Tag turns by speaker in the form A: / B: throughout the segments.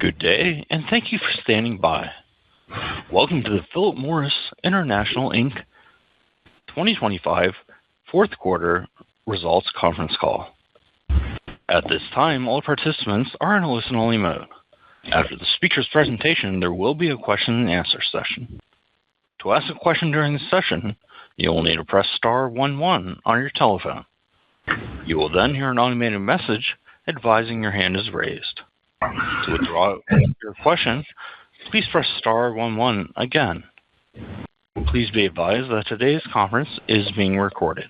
A: Good day, and thank you for standing by. Welcome to the Philip Morris International Inc. 2025 fourth quarter results conference call. At this time, all participants are in a listen-only mode. After the speaker's presentation, there will be a question-and-answer session. To ask a question during the session, you will need to press star 11 on your telephone. You will then hear an automated message advising your hand is raised. To withdraw your question, please press star 11 again. Please be advised that today's conference is being recorded.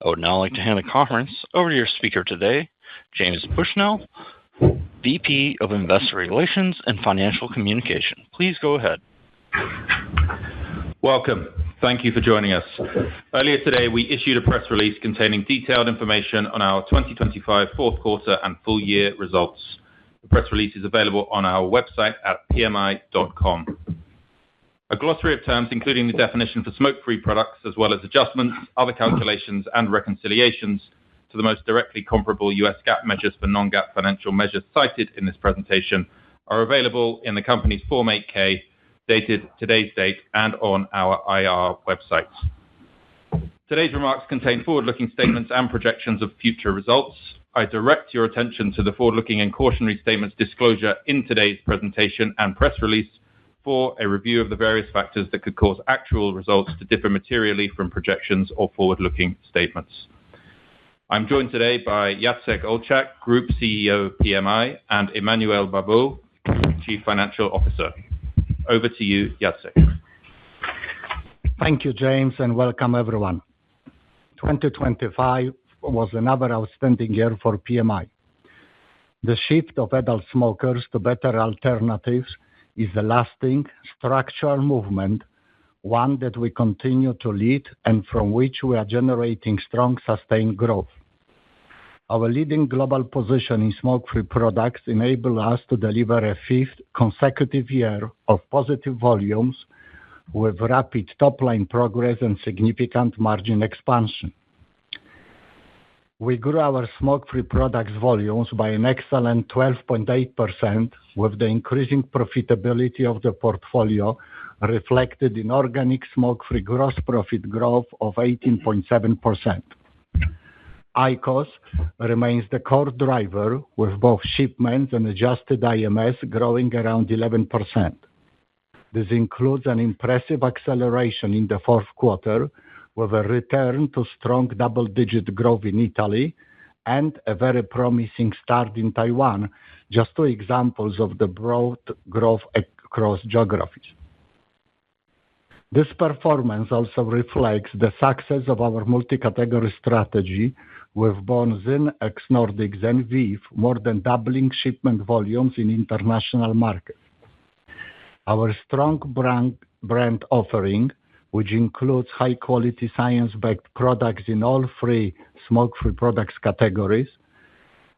A: I would now like to hand the conference over to your speaker today, James Bushnell, VP of Investor Relations and Financial Communication. Please go ahead.
B: Welcome. Thank you for joining us. Earlier today, we issued a press release containing detailed information on our 2025 fourth quarter and full year results. The press release is available on our website at pmi.com. A glossary of terms, including the definition for smoke-free products, as well as adjustments, other calculations, and reconciliations to the most directly comparable U.S. GAAP measures for non-GAAP financial measures cited in this presentation, are available in the company's Form 8-K, dated today's date, and on our IR website. Today's remarks contain forward-looking statements and projections of future results. I direct your attention to the forward-looking and cautionary statements disclosure in today's presentation and press release for a review of the various factors that could cause actual results to differ materially from projections or forward-looking statements. I'm joined today by Jacek Olczak, Group CEO of PMI, and Emmanuel Babeau, Chief Financial Officer. Over to you, Jacek.
C: Thank you, James, and welcome everyone. 2025 was another outstanding year for PMI. The shift of adult smokers to better alternatives is a lasting, structural movement, one that we continue to lead and from which we are generating strong, sustained growth. Our leading global position in smoke-free products enable us to deliver a fifth consecutive year of positive volumes with rapid top-line progress and significant margin expansion. We grew our smoke-free products volumes by an excellent 12.8%, with the increasing profitability of the portfolio reflected in organic smoke-free gross profit growth of 18.7%. IQOS remains the core driver, with both shipments and adjusted IMS growing around 11%. This includes an impressive acceleration in the fourth quarter, with a return to strong double-digit growth in Italy and a very promising start in Taiwan, just two examples of the broad growth across geographies. This performance also reflects the success of our multi-category strategy, with both ZYN ex-Nordics and VEEV more than doubling shipment volumes in international markets. Our strong brand offering, which includes high-quality science-backed products in all three smoke-free products categories,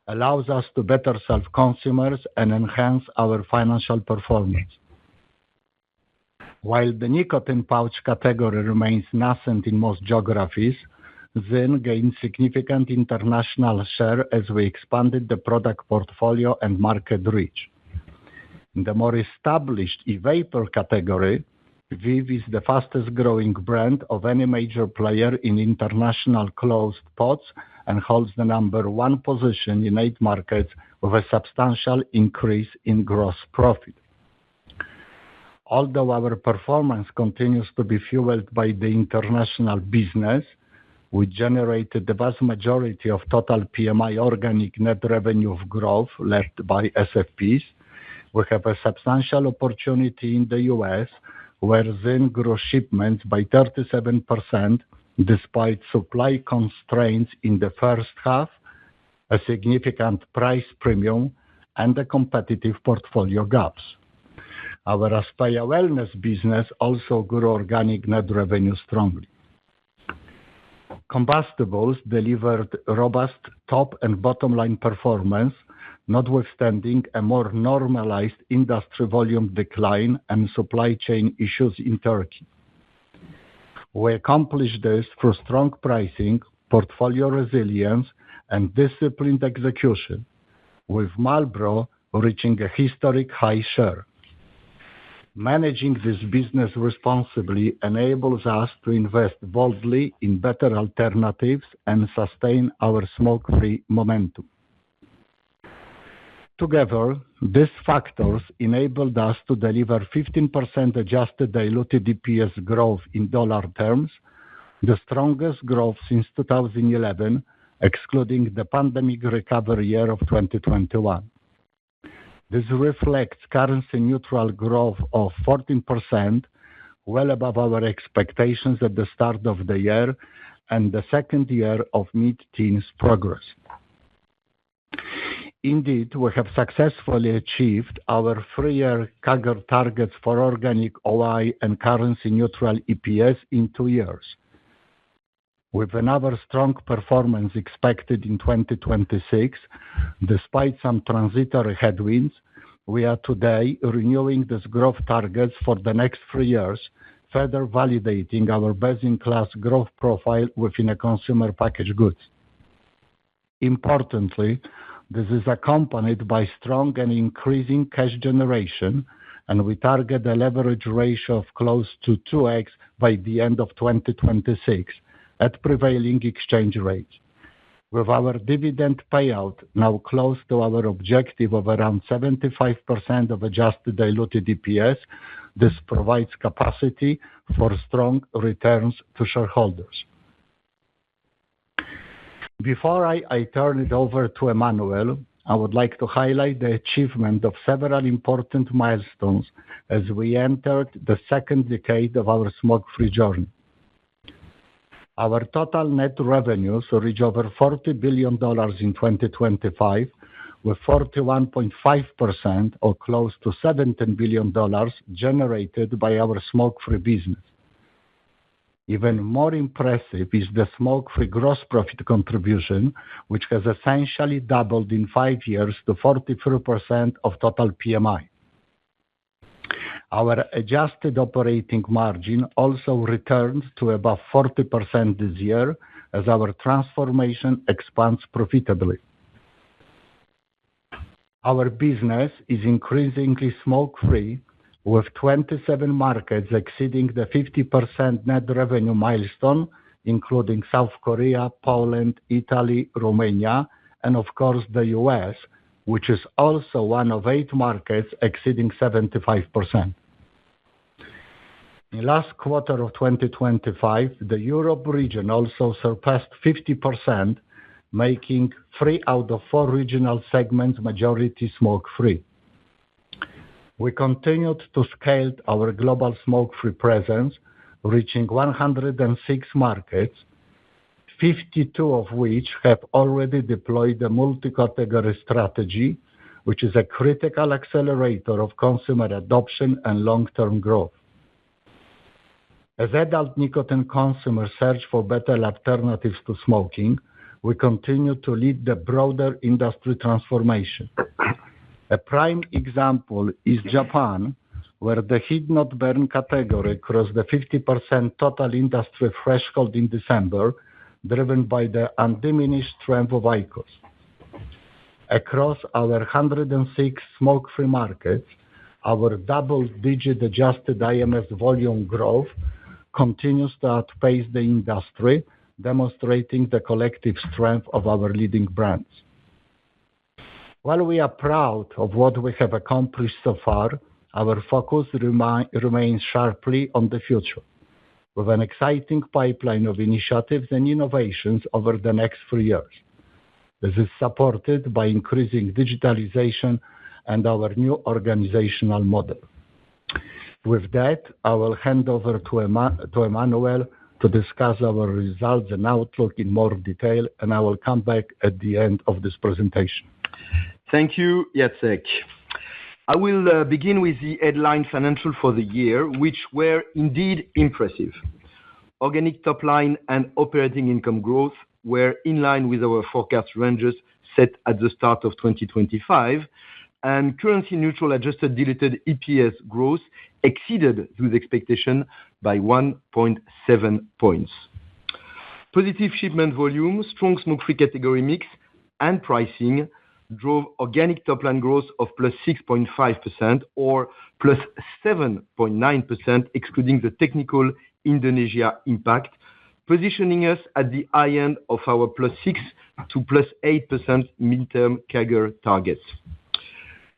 C: allows us to better serve consumers and enhance our financial performance. While the nicotine pouch category remains nascent in most geographies, ZYN gained significant international share as we expanded the product portfolio and market reach. In the more established e-vapor category, VEEV is the fastest-growing brand of any major player in international closed pods and holds the number one position in 8 markets, with a substantial increase in gross profit. Although our performance continues to be fueled by the international business, we generated the vast majority of total PMI organic net revenue growth led by SFPs. We have a substantial opportunity in the U.S., where ZYN grew shipments by 37% despite supply constraints in the first half, a significant price premium, and the competitive portfolio gaps. Our Aspaya Wellness business also grew organic net revenue strongly. Combustibles delivered robust top and bottom-line performance, notwithstanding a more normalized industry volume decline and supply chain issues in Turkey. We accomplished this through strong pricing, portfolio resilience, and disciplined execution, with Marlboro reaching a historic high share. Managing this business responsibly enables us to invest boldly in better alternatives and sustain our smoke-free momentum. Together, these factors enabled us to deliver 15% adjusted diluted EPS growth in dollar terms, the strongest growth since 2011, excluding the pandemic recovery year of 2021. This reflects currency-neutral growth of 14%, well above our expectations at the start of the year, and the second year of mid-teens progress. Indeed, we have successfully achieved our 3-year CAGR targets for organic OI and currency-neutral EPS in 2 years. With another strong performance expected in 2026, despite some transitory headwinds, we are today renewing these growth targets for the next 3 years, further validating our best-in-class growth profile within consumer packaged goods. Importantly, this is accompanied by strong and increasing cash generation, and we target a leverage ratio of close to 2x by the end of 2026 at prevailing exchange rates. With our dividend payout now close to our objective of around 75% of adjusted diluted EPS, this provides capacity for strong returns to shareholders. Before I turn it over to Emmanuel, I would like to highlight the achievement of several important milestones as we entered the second decade of our smoke-free journey. Our total net revenues reach over $40 billion in 2025, with 41.5% or close to $17 billion generated by our smoke-free business. Even more impressive is the smoke-free gross profit contribution, which has essentially doubled in 5 years to 43% of total PMI. Our adjusted operating margin also returned to above 40% this year as our transformation expands profitably. Our business is increasingly smoke-free, with 27 markets exceeding the 50% net revenue milestone, including South Korea, Poland, Italy, Romania, and of course the US, which is also one of 8 markets exceeding 75%. In last quarter of 2025, the Europe region also surpassed 50%, making 3 out of 4 regional segments majority smoke-free. We continued to scale our global smoke-free presence, reaching 106 markets, 52 of which have already deployed a multi-category strategy, which is a critical accelerator of consumer adoption and long-term growth. As adult nicotine consumers search for better alternatives to smoking, we continue to lead the broader industry transformation. A prime example is Japan, where the heat-not-burn category crossed the 50% total industry threshold in December, driven by the undiminished strength of IQOS. Across our 106 smoke-free markets, our double-digit adjusted IMS volume growth continues to outpace the industry, demonstrating the collective strength of our leading brands. While we are proud of what we have accomplished so far, our focus remains sharply on the future, with an exciting pipeline of initiatives and innovations over the next 3 years. This is supported by increasing digitalization and our new organizational model. With that, I will hand over to Emmanuel to discuss our results and outlook in more detail, and I will come back at the end of this presentation.
D: Thank you, Jacek. I will begin with the headline financial for the year, which were indeed impressive. Organic top line and operating income growth were in line with our forecast ranges set at the start of 2025, and currency neutral adjusted diluted EPS growth exceeded those expectation by 1.7 points. Positive shipment volume, strong smoke-free category mix, and pricing drove organic top-line growth of +6.5% or +7.9% excluding the technical Indonesia impact, positioning us at the high end of our +6% to +8% midterm CAGR targets.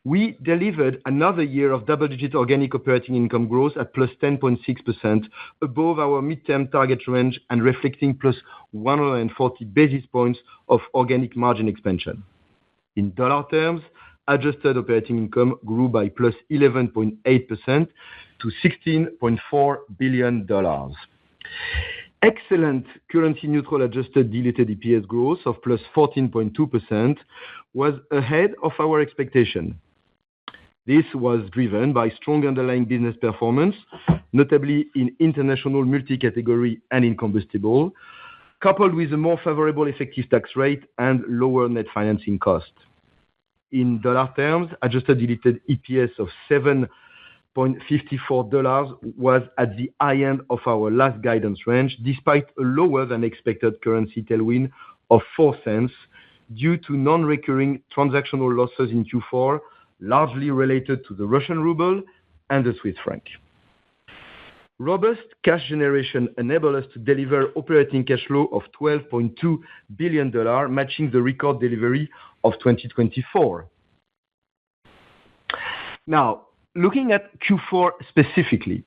D: We delivered another year of double-digit organic operating income growth at +10.6%, above our midterm target range and reflecting +140 basis points of organic margin expansion. In dollar terms, adjusted operating income grew by +11.8% to $16.4 billion. Excellent currency-neutral adjusted diluted EPS growth of +14.2% was ahead of our expectation. This was driven by strong underlying business performance, notably in international multi-category and in combustible, coupled with a more favorable effective tax rate and lower net financing cost. In dollar terms, adjusted diluted EPS of $7.54 was at the high end of our last guidance range, despite a lower than expected currency tailwind of $0.04 due to non-recurring transactional losses in Q4, largely related to the Russian ruble and the Swiss franc. Robust cash generation enabled us to deliver operating cash flow of $12.2 billion, matching the record delivery of 2024. Now, looking at Q4 specifically,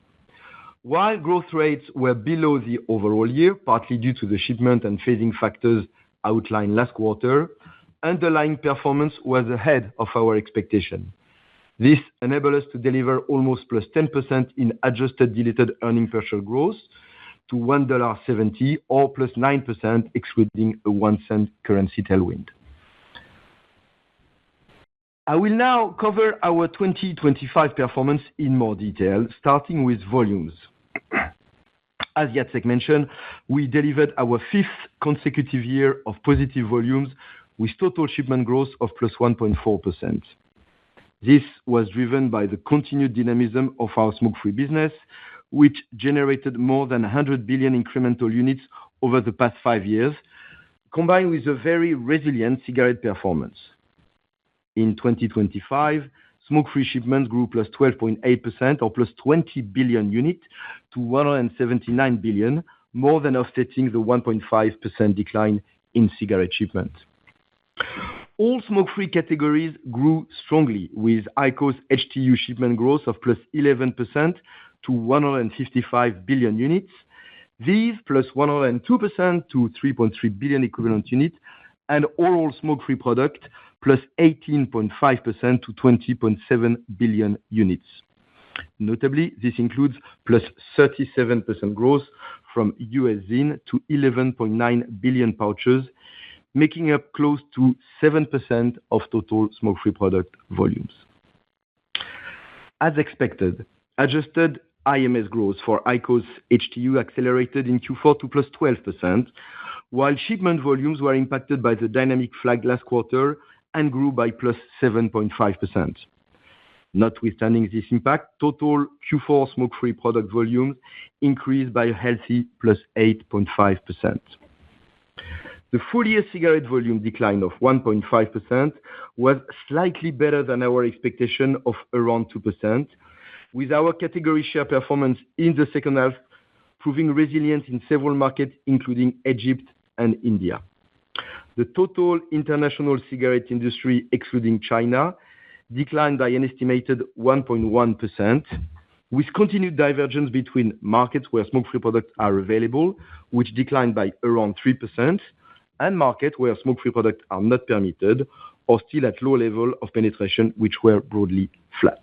D: while growth rates were below the overall year, partly due to the shipment and phasing factors outlined last quarter, underlying performance was ahead of our expectation. This enabled us to deliver almost +10% in adjusted diluted earnings per share growth to $1.70 or +9% excluding a $0.01 currency tailwind. I will now cover our 2025 performance in more detail, starting with volumes. As Jacek mentioned, we delivered our fifth consecutive year of positive volumes with total shipment growth of +1.4%. This was driven by the continued dynamism of our smoke-free business, which generated more than 100 billion incremental units over the past 5 years, combined with a very resilient cigarette performance. In 2025, smoke-free shipments grew +12.8% or +20 billion units to 179 billion, more than offsetting the 1.5% decline in cigarette shipments. All smoke-free categories grew strongly, with IQOS HTU shipment growth of +11% to 155 billion units, VEEV +102% to 3.3 billion equivalent units, and oral smoke-free product +18.5% to 20.7 billion units. Notably, this includes +37% growth from US ZYN to 11.9 billion pouches, making up close to 7% of total smoke-free product volumes. As expected, adjusted IMS growth for IQOS HTU accelerated in Q4 to +12%, while shipment volumes were impacted by the dynamic flag last quarter and grew by +7.5%. Notwithstanding this impact, total Q4 smoke-free product volumes increased by a healthy +8.5%. The full-year cigarette volume decline of 1.5% was slightly better than our expectation of around 2%, with our category share performance in the second half proving resilient in several markets, including Egypt and India. The total international cigarette industry, excluding China, declined by an estimated 1.1%, with continued divergence between markets where smoke-free products are available, which declined by around 3%, and markets where smoke-free products are not permitted or still at low level of penetration, which were broadly flat.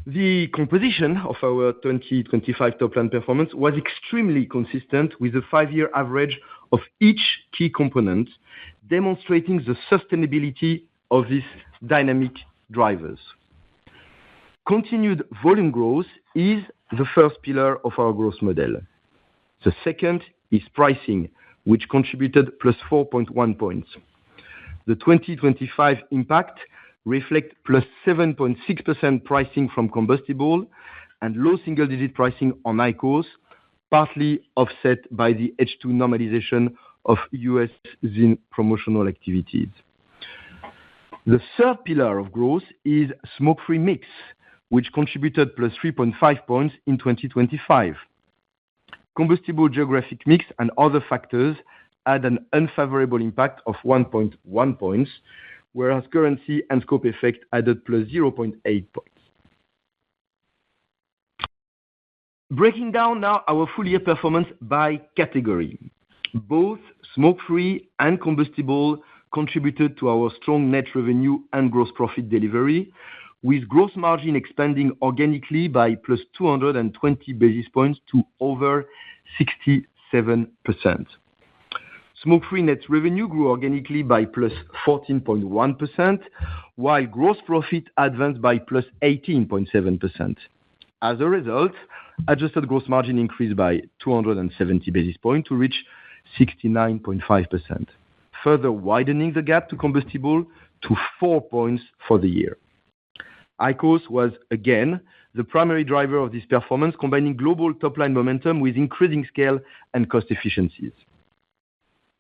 D: The composition of our 2025 top-line performance was extremely consistent with the 5-year average of each key component, demonstrating the sustainability of these dynamic drivers. Continued volume growth is the first pillar of our growth model. The second is pricing, which contributed +4.1 points. The 2025 impact reflect +7.6% pricing from combustible and low single-digit pricing on IQOS, partly offset by the H2 normalization of US ZYN promotional activities. The third pillar of growth is smoke-free mix, which contributed +3.5 points in 2025. Combustible geographic mix and other factors had an unfavorable impact of 1.1 points, whereas currency and scope effect added +0.8 points. Breaking down now our full year performance by category. Both smoke-free and combustible contributed to our strong net revenue and gross profit delivery, with gross margin expanding organically by +220 basis points to over 67%. Smoke-free net revenue grew organically by +14.1%, while gross profit advanced by +18.7%. As a result, adjusted gross margin increased by 270 basis points to reach 69.5%, further widening the gap to combustible to 4 points for the year. IQOS was again the primary driver of this performance, combining global top-line momentum with increasing scale and cost efficiencies.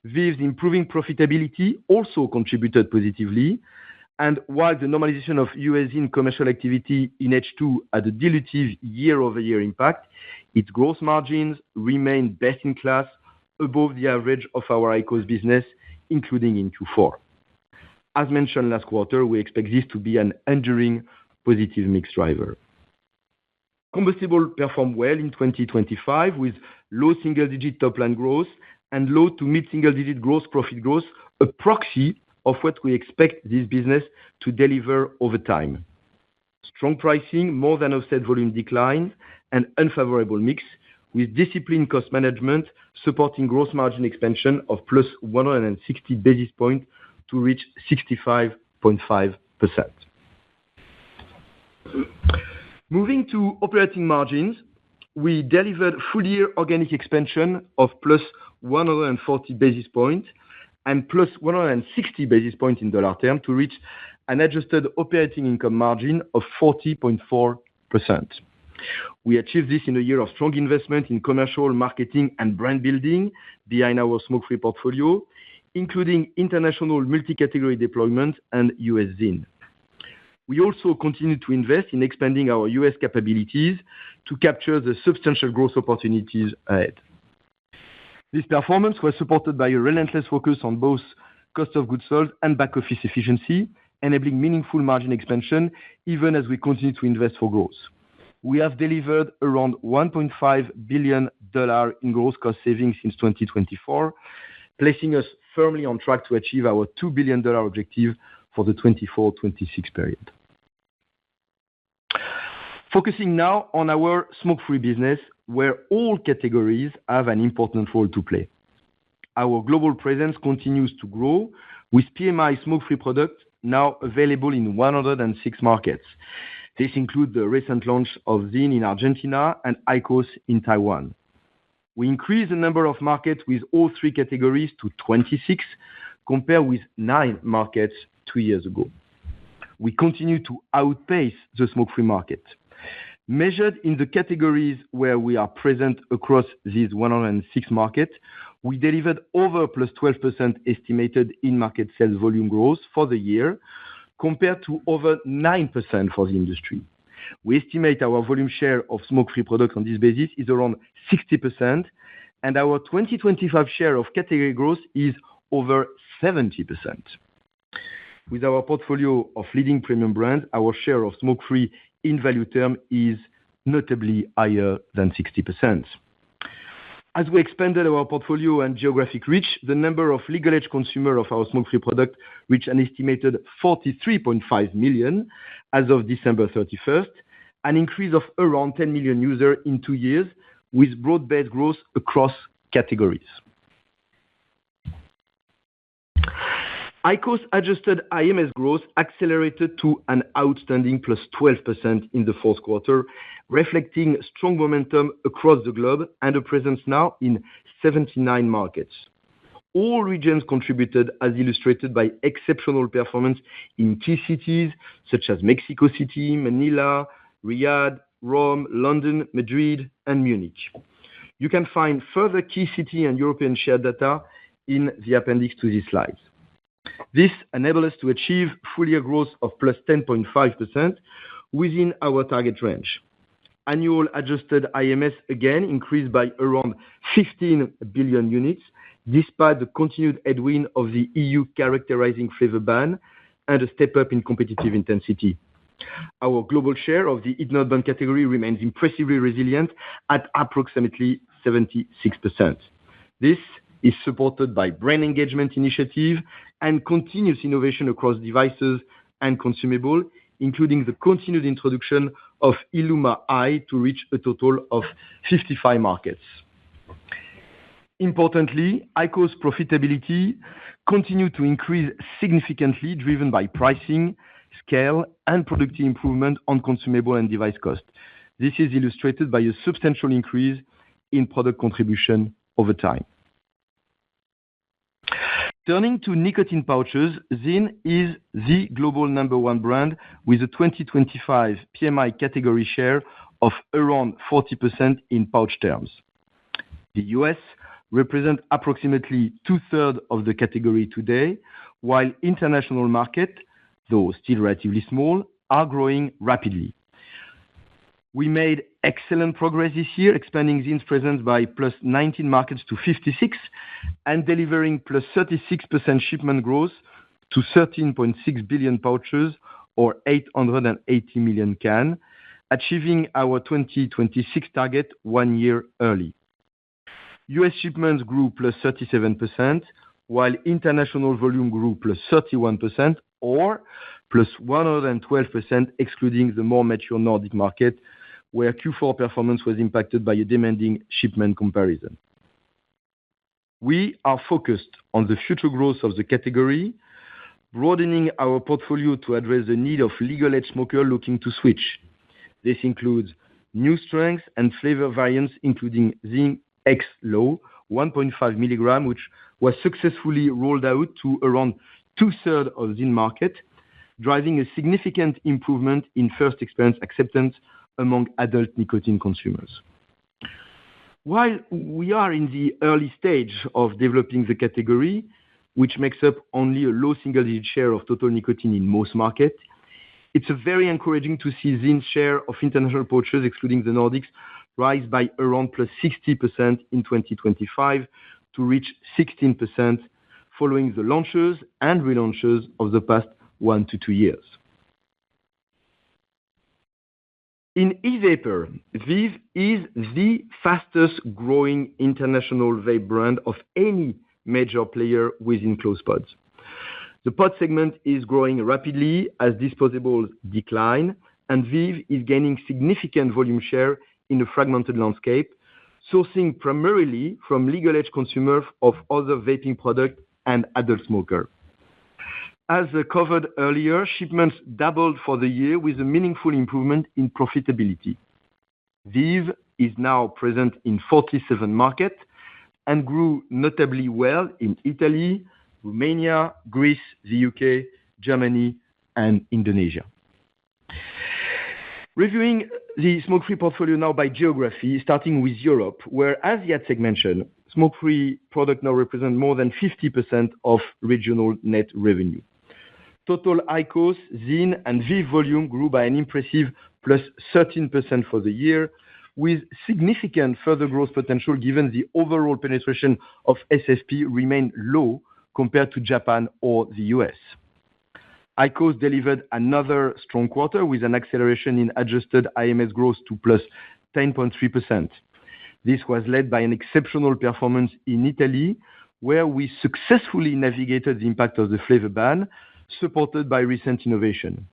D: VEEV's improving profitability also contributed positively, and while the normalization of US ZYN commercial activity in H2 had a dilutive year-over-year impact, its gross margins remained best in class, above the average of our IQOS business, including in Q4. As mentioned last quarter, we expect this to be an enduring positive mix driver. Combustible performed well in 2025, with low single-digit top-line growth and low to mid-single-digit gross profit growth, a proxy of what we expect this business to deliver over time. Strong pricing more than offset volume declines and unfavorable mix, with disciplined cost management supporting gross margin expansion of +160 basis points to reach 65.5%. Moving to operating margins, we delivered full-year organic expansion of +140 basis points and +160 basis points in dollar terms to reach an adjusted operating income margin of 40.4%. We achieved this in a year of strong investment in commercial, marketing, and brand building behind our smoke-free portfolio, including international multi-category deployment and US ZYN. We also continue to invest in expanding our US capabilities to capture the substantial growth opportunities ahead. This performance was supported by a relentless focus on both cost of goods sold and back-office efficiency, enabling meaningful margin expansion even as we continue to invest for growth. We have delivered around $1.5 billion in gross cost savings since 2024, placing us firmly on track to achieve our $2 billion objective for the 2024-2026 period. Focusing now on our smoke-free business, where all categories have an important role to play. Our global presence continues to grow, with PMI smoke-free products now available in 106 markets. This includes the recent launch of ZYN in Argentina and IQOS in Taiwan. We increased the number of markets with all three categories to 26, compared with 9 markets 2 years ago. We continue to outpace the smoke-free market. Measured in the categories where we are present across these 106 markets, we delivered over +12% estimated in-market sales volume growth for the year, compared to over 9% for the industry. We estimate our volume share of smoke-free products on this basis is around 60%, and our 2025 share of category growth is over 70%. With our portfolio of leading premium brands, our share of smoke-free in value term is notably higher than 60%. As we expanded our portfolio and geographic reach, the number of legal-age consumers of our smoke-free product reached an estimated 43.5 million as of December 31st, an increase of around 10 million users in 2 years, with broad-based growth across categories. IQOS adjusted IMS growth accelerated to an outstanding +12% in the fourth quarter, reflecting strong momentum across the globe and a presence now in 79 markets. All regions contributed, as illustrated by exceptional performance in key cities such as Mexico City, Manila, Riyadh, Rome, London, Madrid, and Munich. You can find further key city and European share data in the appendix to these slides. This enabled us to achieve full-year growth of +10.5% within our target range. Annual adjusted IMS again increased by around 15 billion units, despite the continued headwind of the EU characterizing flavor ban and a step-up in competitive intensity. Our global share of the heat-not-burn category remains impressively resilient at approximately 76%. This is supported by brand engagement initiative and continuous innovation across devices and consumable, including the continued introduction of Illuma I to reach a total of 55 markets. Importantly, IQOS profitability continued to increase significantly, driven by pricing, scale, and productivity improvement on consumable and device cost. This is illustrated by a substantial increase in product contribution over time. Turning to nicotine pouches, ZYN is the global number one brand with a 2025 PMI category share of around 40% in pouch terms. The US represents approximately two-thirds of the category today, while international markets, though still relatively small, are growing rapidly. We made excellent progress this year, expanding ZYN's presence by +19 markets to 56 and delivering +36% shipment growth to 13.6 billion pouches or 880 million cans, achieving our 2026 target 1 year early. US shipments grew +37%, while international volume grew +31% or +112% excluding the more mature Nordic market, where Q4 performance was impacted by a demanding shipment comparison. We are focused on the future growth of the category, broadening our portfolio to address the need of legal-age smokers looking to switch. This includes new strengths and flavor variants, including ZYN X Low 1.5 milligram, which was successfully rolled out to around two-thirds of ZYN market, driving a significant improvement in first experience acceptance among adult nicotine consumers. While we are in the early stage of developing the category, which makes up only a low single-digit share of total nicotine in most markets, it's very encouraging to see ZYN's share of international pouches, excluding the Nordics, rise by around +60% in 2025 to reach 16% following the launches and relaunches of the past 1 to 2 years. In e-vapor, VEEV is the fastest growing international vape brand of any major player within closed pods. The pod segment is growing rapidly as disposables decline, and VEEV is gaining significant volume share in a fragmented landscape, sourcing primarily from legal-age consumers of other vaping products and adult smokers. As covered earlier, shipments doubled for the year with a meaningful improvement in profitability. VEEV is now present in 47 markets and grew notably well in Italy, Romania, Greece, the UK, Germany, and Indonesia. Reviewing the smoke-free portfolio now by geography, starting with Europe, where, as Jacek mentioned, smoke-free products now represent more than 50% of regional net revenue. Total IQOS, ZYN, and VEEV volume grew by an impressive +13% for the year, with significant further growth potential given the overall penetration of SFP remained low compared to Japan or the US. IQOS delivered another strong quarter with an acceleration in adjusted IMS growth to +10.3%. This was led by an exceptional performance in Italy, where we successfully navigated the impact of the flavor ban, supported by recent innovation.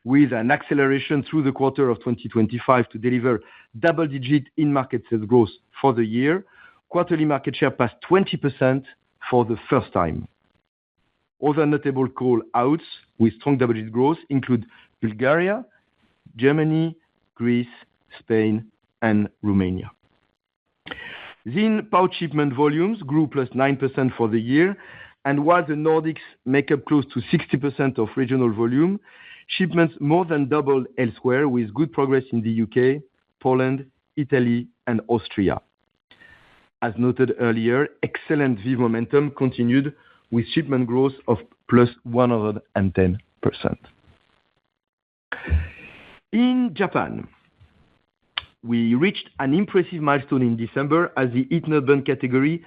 D: With an acceleration through the quarter of 2025 to deliver double-digit in-market sales growth for the year, quarterly market share passed 20% for the first time. Other notable call-outs with strong double-digit growth include Bulgaria, Germany, Greece, Spain, and Romania. ZYN pouch shipment volumes grew +9% for the year, and while the Nordics make up close to 60% of regional volume, shipments more than doubled elsewhere with good progress in the UK, Poland, Italy, and Austria. As noted earlier, excellent VEEV momentum continued with shipment growth of +110%. In Japan, we reached an impressive milestone in December as the heat-not-burn category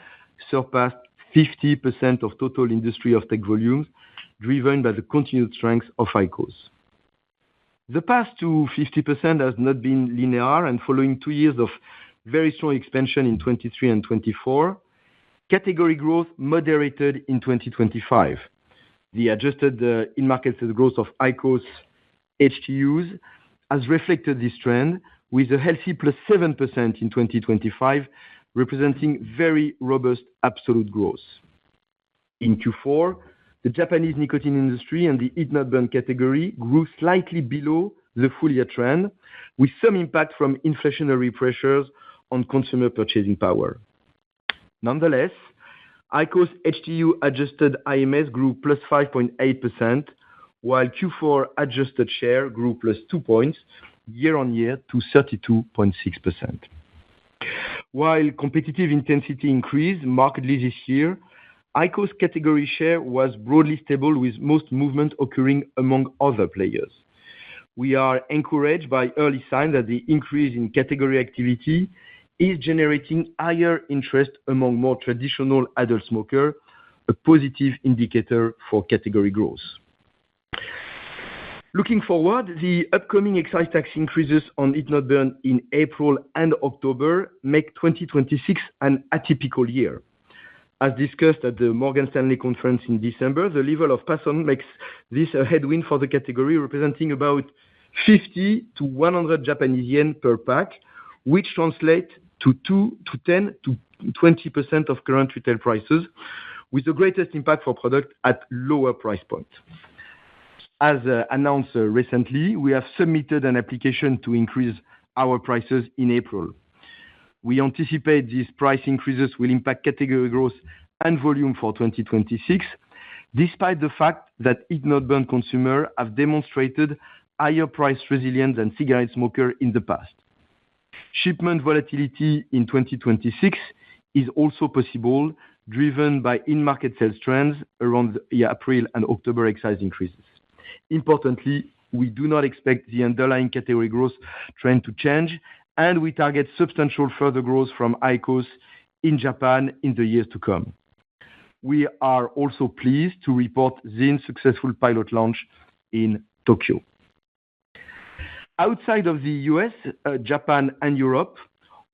D: surpassed 50% of total industry offtake volumes, driven by the continued strength of IQOS. The path to 50% has not been linear, and following 2 years of very strong expansion in 2023 and 2024, category growth moderated in 2025. The adjusted in-market sales growth of IQOS HTUs has reflected this trend with a healthy +7% in 2025, representing very robust absolute growth. In Q4, the Japanese nicotine industry and the heat-not-burn category grew slightly below the full-year trend, with some impact from inflationary pressures on consumer purchasing power. Nonetheless, IQOS HTU adjusted IMS grew +5.8%, while Q4 adjusted share grew +2 points year-on-year to 32.6%. While competitive intensity increased markedly this year, IQOS category share was broadly stable, with most movement occurring among other players. We are encouraged by early signs that the increase in category activity is generating higher interest among more traditional adult smokers, a positive indicator for category growth. Looking forward, the upcoming excise tax increases on heat-not-burn in April and October make 2026 an atypical year. As discussed at the Morgan Stanley conference in December, the level of pass-on makes this a headwind for the category, representing about 50-100 Japanese yen per pack, which translate to 10%-20% of current retail prices, with the greatest impact for product at lower price points. As announced recently, we have submitted an application to increase our prices in April. We anticipate these price increases will impact category growth and volume for 2026, despite the fact that heat-not-burn consumers have demonstrated higher price resilience than cigarette smokers in the past. Shipment volatility in 2026 is also possible, driven by in-market sales trends around the April and October excise increases. Importantly, we do not expect the underlying category growth trend to change, and we target substantial further growth from IQOS in Japan in the years to come. We are also pleased to report ZYN's successful pilot launch in Tokyo. Outside of the U.S., Japan, and Europe,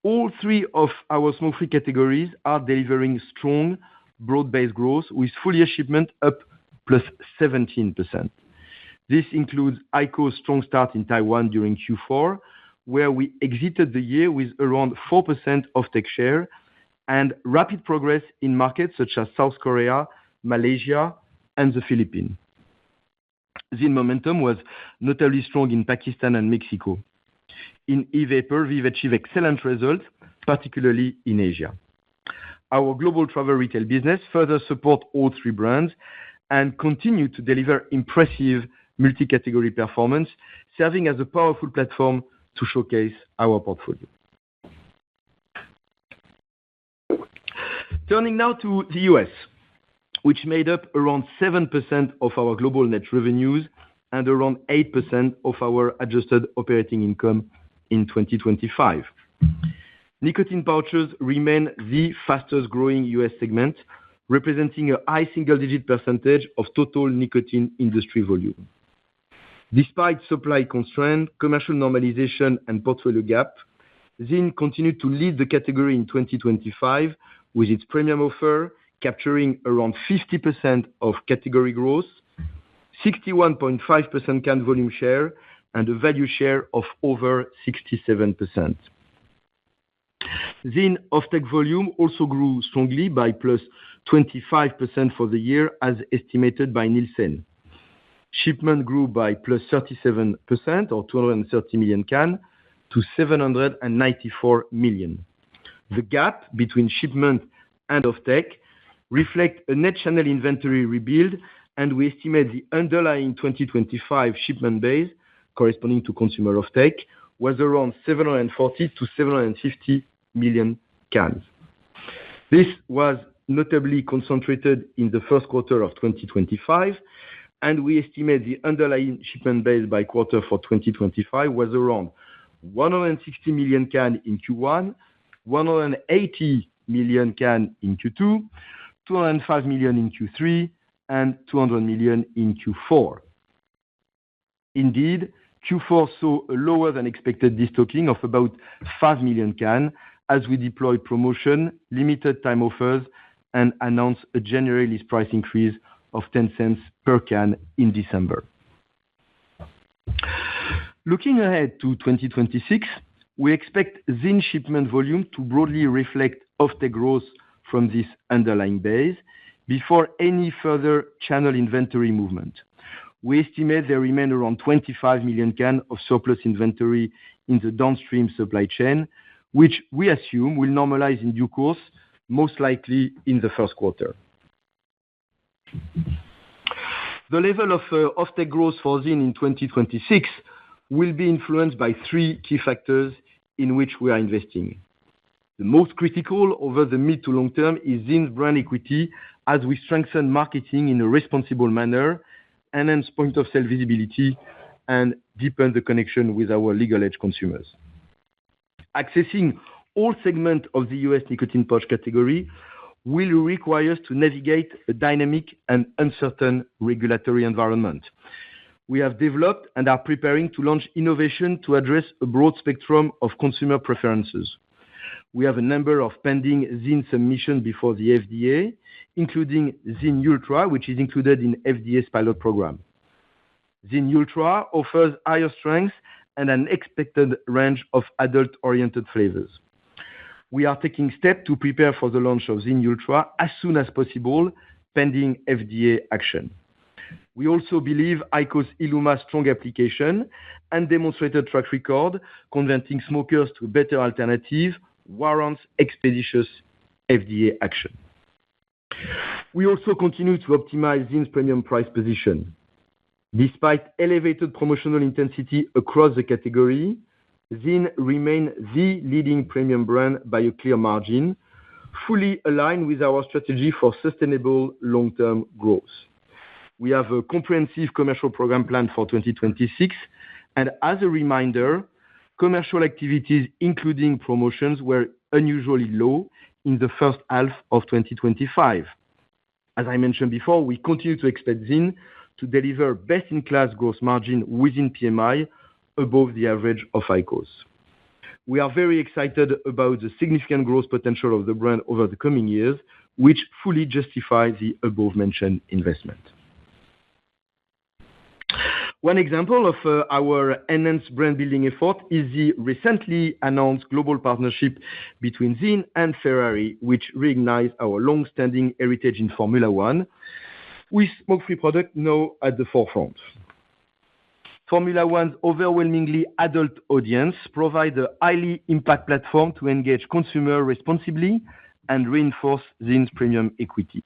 D: all three of our smoke-free categories are delivering strong, broad-based growth, with full-year shipment up +17%. This includes IQOS' strong start in Taiwan during Q4, where we exited the year with around 4% offtake share, and rapid progress in markets such as South Korea, Malaysia, and the Philippines. ZYN momentum was notably strong in Pakistan and Mexico. In e-vapor, we've achieved excellent results, particularly in Asia. Our global travel retail business further support all three brands and continue to deliver impressive multi-category performance, serving as a powerful platform to showcase our portfolio. Turning now to the U.S., which made up around 7% of our global net revenues and around 8% of our adjusted operating income in 2025. Nicotine pouches remain the fastest growing U.S. segment, representing a high single-digit percentage of total nicotine industry volume. Despite supply constraint, commercial normalization, and portfolio gap, ZYN continued to lead the category in 2025 with its premium offer, capturing around 50% of category growth, 61.5% can volume share, and a value share of over 67%. ZYN offtake volume also grew strongly by +25% for the year, as estimated by Nielsen. Shipment grew by +37%, or 230 million cans, to 794 million. The gap between shipment and offtake reflect a net channel inventory rebuild, and we estimate the underlying 2025 shipment base, corresponding to consumer offtake, was around 740-750 million cans. This was notably concentrated in the first quarter of 2025, and we estimate the underlying shipment base by quarter for 2025 was around 160 million cans in Q1, 180 million cans in Q2, 205 million in Q3, and 200 million in Q4. Indeed, Q4 saw a lower than expected destocking of about 5 million cans as we deployed promotion, limited time offers, and announced a January list price increase of 10 cents per can in December. Looking ahead to 2026, we expect ZYN shipment volume to broadly reflect offtake growth from this underlying base before any further channel inventory movement. We estimate there remain around 25 million cans of surplus inventory in the downstream supply chain, which we assume will normalize in due course, most likely in the first quarter. The level of offtake growth for ZYN in 2026 will be influenced by three key factors in which we are investing. The most critical over the mid to long term is ZYN's brand equity as we strengthen marketing in a responsible manner, enhance point of sale visibility, and deepen the connection with our legal age consumers. Accessing all segments of the U.S. nicotine pouch category will require us to navigate a dynamic and uncertain regulatory environment. We have developed and are preparing to launch innovation to address a broad spectrum of consumer preferences. We have a number of pending ZYN submissions before the FDA, including ZYN Ultra, which is included in FDA's pilot program. ZYN Ultra offers higher strength and an expected range of adult-oriented flavors. We are taking steps to prepare for the launch of ZYN Ultra as soon as possible, pending FDA action. We also believe IQOS ILUMA's strong application and demonstrated track record converting smokers to a better alternative warrants expeditious FDA action. We also continue to optimize ZYN's premium price position. Despite elevated promotional intensity across the category, ZYN remains the leading premium brand by a clear margin, fully aligned with our strategy for sustainable long-term growth. We have a comprehensive commercial program plan for 2026, and as a reminder, commercial activities, including promotions, were unusually low in the first half of 2025. As I mentioned before, we continue to expect ZYN to deliver best-in-class gross margin within PMI above the average of IQOS. We are very excited about the significant growth potential of the brand over the coming years, which fully justify the above-mentioned investment. One example of our enhanced brand building effort is the recently announced global partnership between ZYN and Ferrari, which reignites our long-standing heritage in Formula One, with smoke-free product now at the forefront. Formula One's overwhelmingly adult audience provide a highly impact platform to engage consumer responsibly and reinforce ZYN's premium equity.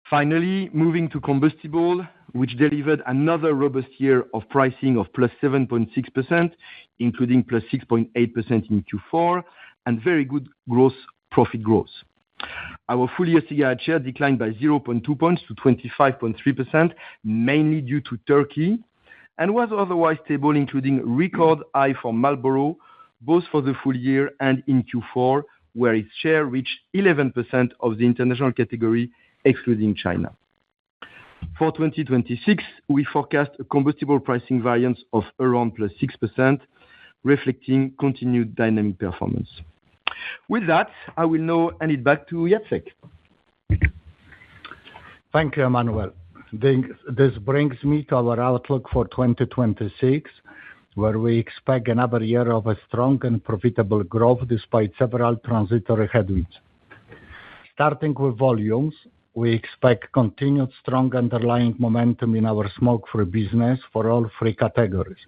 D: Finally, moving to combustible, which delivered another robust year of pricing of +7.6%, including +6.8% in Q4, and very good gross profit growth. Our full-year cigarette share declined by 0.2 points to 25.3%, mainly due to Turkey, and was otherwise stable, including record high for Marlboro, both for the full year and in Q4, where its share reached 11% of the international category, excluding China. For 2026, we forecast a combustible pricing variance of around +6%, reflecting continued dynamic performance. With that, I will now hand it back to Jacek.
C: Thank you, Emmanuel. This brings me to our outlook for 2026, where we expect another year of a strong and profitable growth despite several transitory headwinds. Starting with volumes, we expect continued strong underlying momentum in our smoke-free business for all three categories.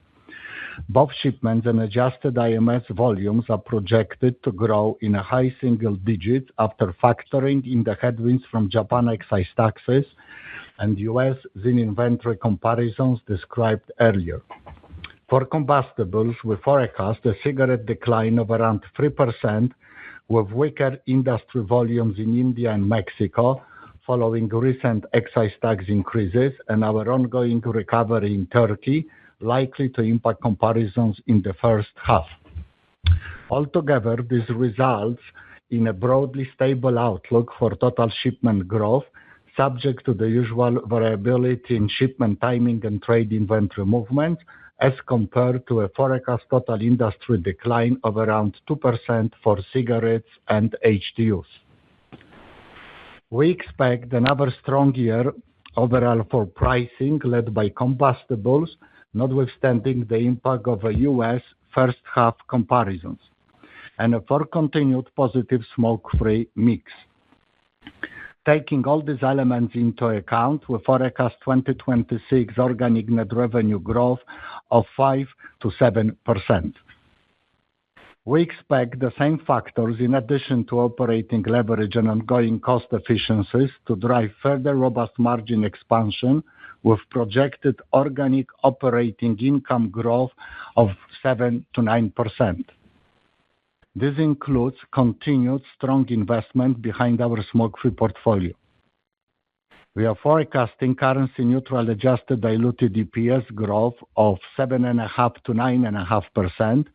C: Both shipments and adjusted IMS volumes are projected to grow in a high single digit after factoring in the headwinds from Japan excise taxes and U.S. ZYN inventory comparisons described earlier. For combustibles, we forecast a cigarette decline of around 3%, with weaker industry volumes in India and Mexico following recent excise tax increases and our ongoing recovery in Turkey, likely to impact comparisons in the first half. Altogether, this results in a broadly stable outlook for total shipment growth, subject to the usual variability in shipment timing and trade inventory movements, as compared to a forecast total industry decline of around 2% for cigarettes and HTUs. We expect another strong year overall for pricing led by combustibles, notwithstanding the impact of a U.S. first half comparisons, and for continued positive smoke-free mix. Taking all these elements into account, we forecast 2026 organic net revenue growth of 5 to 7%. We expect the same factors, in addition to operating leverage and ongoing cost efficiencies, to drive further robust margin expansion with projected organic operating income growth of 7 to 9%. This includes continued strong investment behind our smoke-free portfolio. We are forecasting currency-neutral adjusted diluted EPS growth of 7.5% to 9.5%,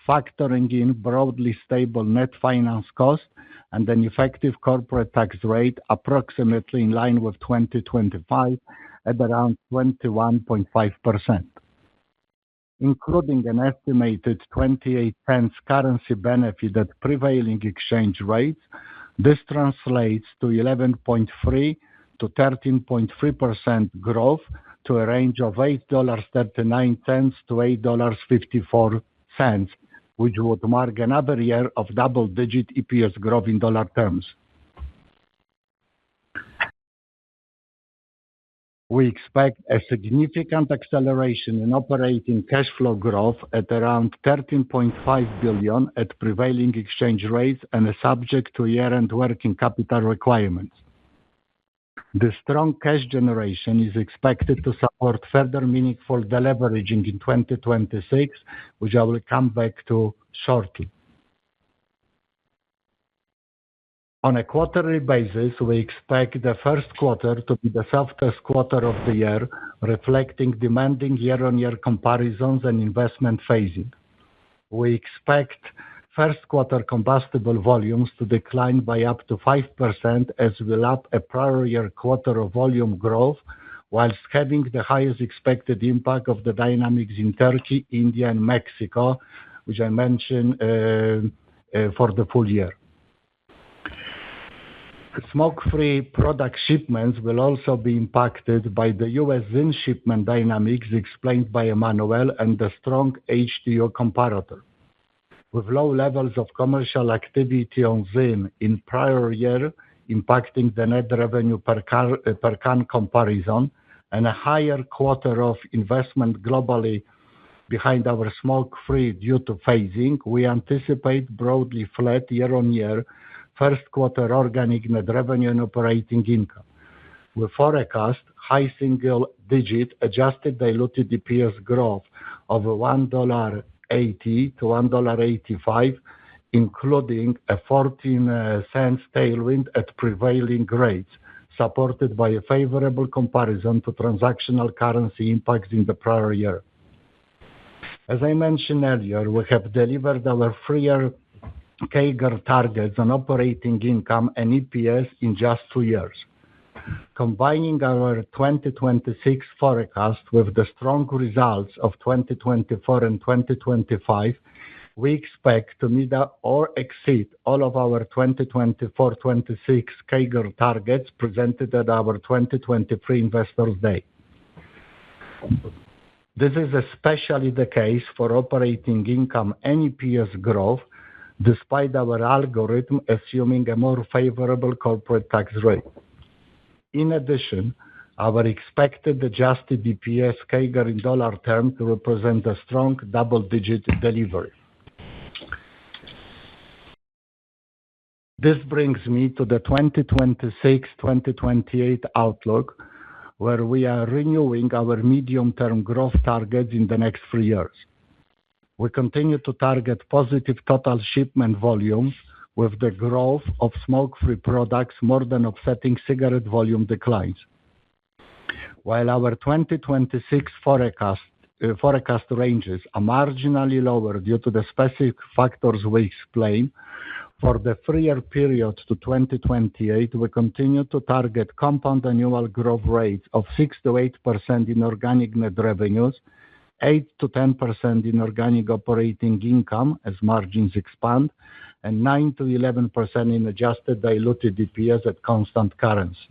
C: factoring in broadly stable net finance cost and an effective corporate tax rate approximately in line with 2025 at around 21.5%. Including an estimated 28 cents currency benefit at prevailing exchange rates, this translates to 11.3 to 13.3% growth to a range of $8.39 to $8.54, which would mark another year of double-digit EPS growth in dollar terms. We expect a significant acceleration in operating cash flow growth at around $13.5 billion at prevailing exchange rates and subject to year-end working capital requirements. The strong cash generation is expected to support further meaningful deleveraging in 2026, which I will come back to shortly. On a quarterly basis, we expect the first quarter to be the softest quarter of the year, reflecting demanding year-on-year comparisons and investment phasing. We expect first quarter combustible volumes to decline by up to 5% as we lap a prior year quarter of volume growth, whilst having the highest expected impact of the dynamics in Turkey, India, and Mexico, which I mentioned for the full year. Smoke-free product shipments will also be impacted by the U.S. ZYN shipment dynamics explained by Emmanuel and the strong HTU comparator. With low levels of commercial activity on ZYN in prior year impacting the net revenue per can comparison and a higher quarter of investment globally behind our smoke-free due to phasing, we anticipate broadly flat year-on-year first quarter organic net revenue and operating income. We forecast high single-digit adjusted diluted EPS growth of $1.80 to $1.85, including a 14 cents tailwind at prevailing rates, supported by a favorable comparison to transactional currency impacts in the prior year. As I mentioned earlier, we have delivered our 3-year CAGR targets on operating income and EPS in just 2 years. Combining our 2026 forecast with the strong results of 2024 and 2025, we expect to meet or exceed all of our 2024-26 CAGR targets presented at our 2023 Investors Day. This is especially the case for operating income and EPS growth, despite our algorithm assuming a more favorable corporate tax rate. In addition, our expected adjusted EPS CAGR in dollar terms represent a strong double-digit delivery. This brings me to the 2026-2028 outlook, where we are renewing our medium-term growth targets in the next 3 years. We continue to target positive total shipment volumes with the growth of smoke-free products more than offsetting cigarette volume declines. While our 2026 forecast ranges are marginally lower due to the specific factors we explained, for the 3-year period to 2028, we continue to target compound annual growth rates of 6-8% in organic net revenues, 8-10% in organic operating income as margins expand, and 9-11% in adjusted diluted EPS at constant currency.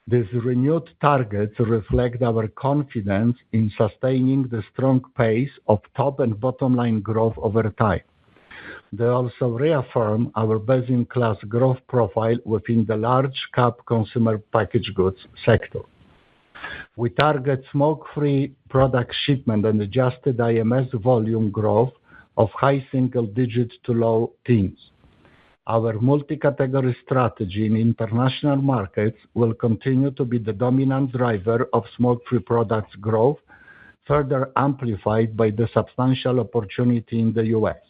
C: These renewed targets reflect our confidence in sustaining the strong pace of top and bottom line growth over time. They also reaffirm our best-in-class growth profile within the large cap consumer packaged goods sector. We target smoke-free product shipment and adjusted IMS volume growth of high single digits to low teens. Our multi-category strategy in international markets will continue to be the dominant driver of smoke-free products growth, further amplified by the substantial opportunity in the U.S.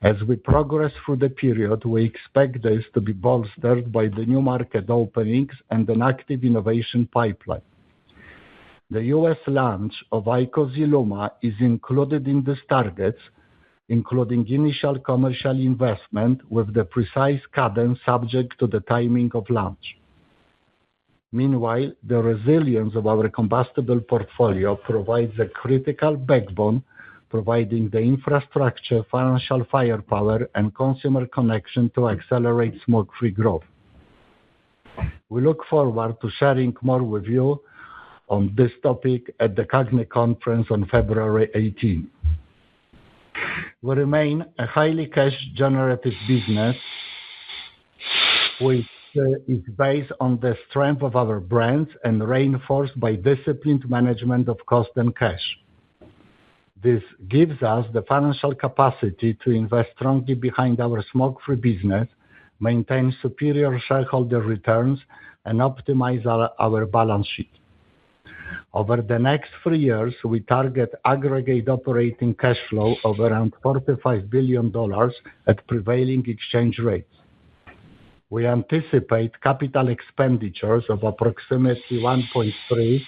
C: As we progress through the period, we expect this to be bolstered by the new market openings and an active innovation pipeline. The U.S. launch of IQOS ILUMA is included in these targets, including initial commercial investment with the precise cadence subject to the timing of launch. Meanwhile, the resilience of our combustible portfolio provides a critical backbone, providing the infrastructure, financial firepower, and consumer connection to accelerate smoke-free growth. We look forward to sharing more with you on this topic at the CAGNY conference on February 18. We remain a highly cash-generative business, which is based on the strength of our brands and reinforced by disciplined management of cost and cash. This gives us the financial capacity to invest strongly behind our smoke-free business, maintain superior shareholder returns, and optimize our balance sheet. Over the next 3 years, we target aggregate operating cash flow of around $45 billion at prevailing exchange rates. We anticipate capital expenditures of approximately $1.3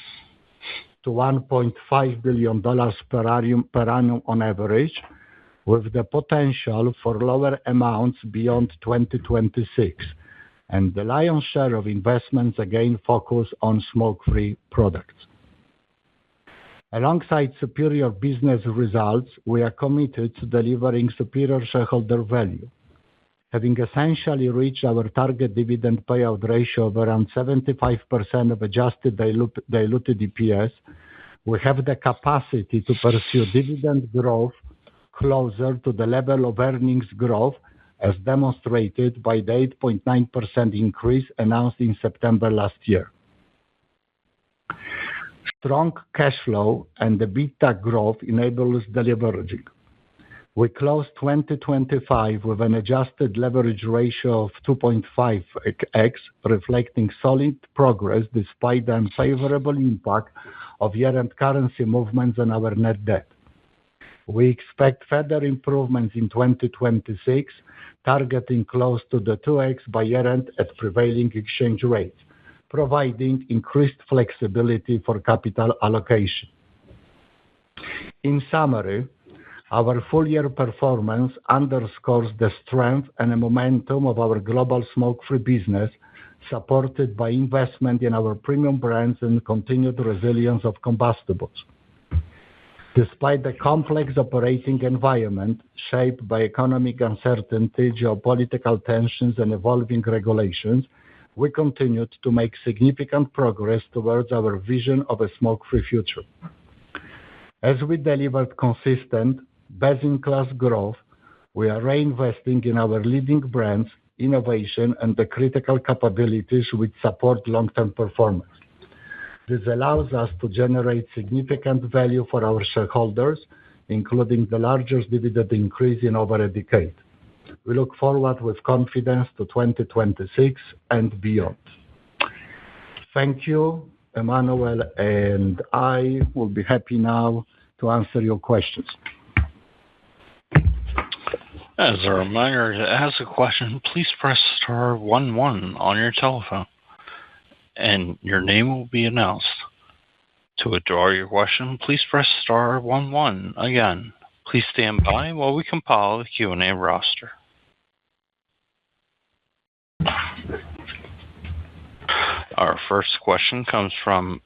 C: to $1.5 billion per annum on average, with the potential for lower amounts beyond 2026, and the lion's share of investments again focus on smoke-free products. Alongside superior business results, we are committed to delivering superior shareholder value. Having essentially reached our target dividend payout ratio of around 75% of adjusted diluted EPS, we have the capacity to pursue dividend growth closer to the level of earnings growth, as demonstrated by the 8.9% increase announced in September last year. Strong cash flow and EBITDA growth enables deleveraging. We closed 2025 with an adjusted leverage ratio of 2.5x, reflecting solid progress despite the unfavorable impact of year-end currency movements on our net debt. We expect further improvements in 2026, targeting close to the 2x by year-end at prevailing exchange rates, providing increased flexibility for capital allocation. In summary, our full-year performance underscores the strength and the momentum of our global smoke-free business, supported by investment in our premium brands and continued resilience of combustibles. Despite the complex operating environment shaped by economic uncertainty, geopolitical tensions, and evolving regulations, we continued to make significant progress towards our vision of a smoke-free future. As we delivered consistent, best-in-class growth, we are reinvesting in our leading brands, innovation, and the critical capabilities which support long-term performance. This allows us to generate significant value for our shareholders, including the largest dividend increase in over a decade. We look forward with confidence to 2026 and beyond. Thank you, Emmanuel, and I will be happy now to answer your questions.
A: As a reminder, to ask a question, please press star 11 on your telephone, and your name will be announced. To withdraw your question, please press star 11 again. Please stand by while we compile the Q&A roster. Our first question comes from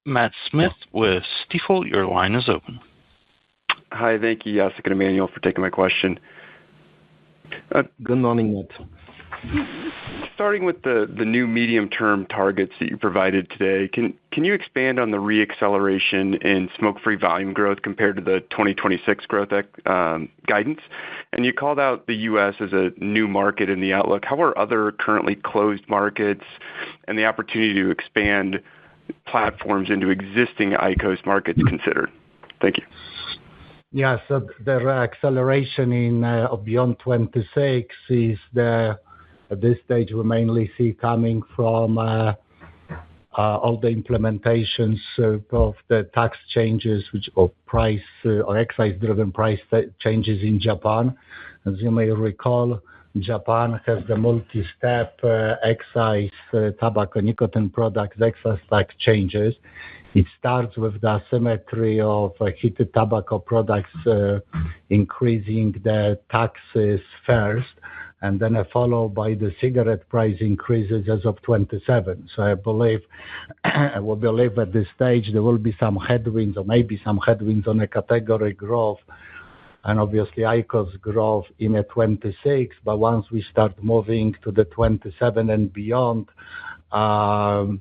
A: Matt Smith with Stifel. Your line is open.
E: Hi, thank you, Jacek and Emmanuel, for taking my question.
D: Good morning, Matt.
E: Starting with the new medium-term targets that you provided today, can you expand on the re-acceleration in smoke-free volume growth compared to the 2026 growth guidance? And you called out the U.S. as a new market in the outlook. How are other currently closed markets and the opportunity to expand platforms into existing IQOS markets considered? Thank you.
C: Yeah, so the acceleration in beyond 26 is at this stage we mainly see coming from all the implementations of the tax changes, or price or excise-driven price changes in Japan. As you may recall, Japan has the multi-step excise tobacco nicotine products excise tax changes. It starts with the asymmetry of heated tobacco products increasing the taxes first, and then followed by the cigarette price increases as of 27. So I believe at this stage there will be some headwinds, or maybe some headwinds on a category growth, and obviously IQOS growth in a 26. But once we start moving to the 27 and beyond,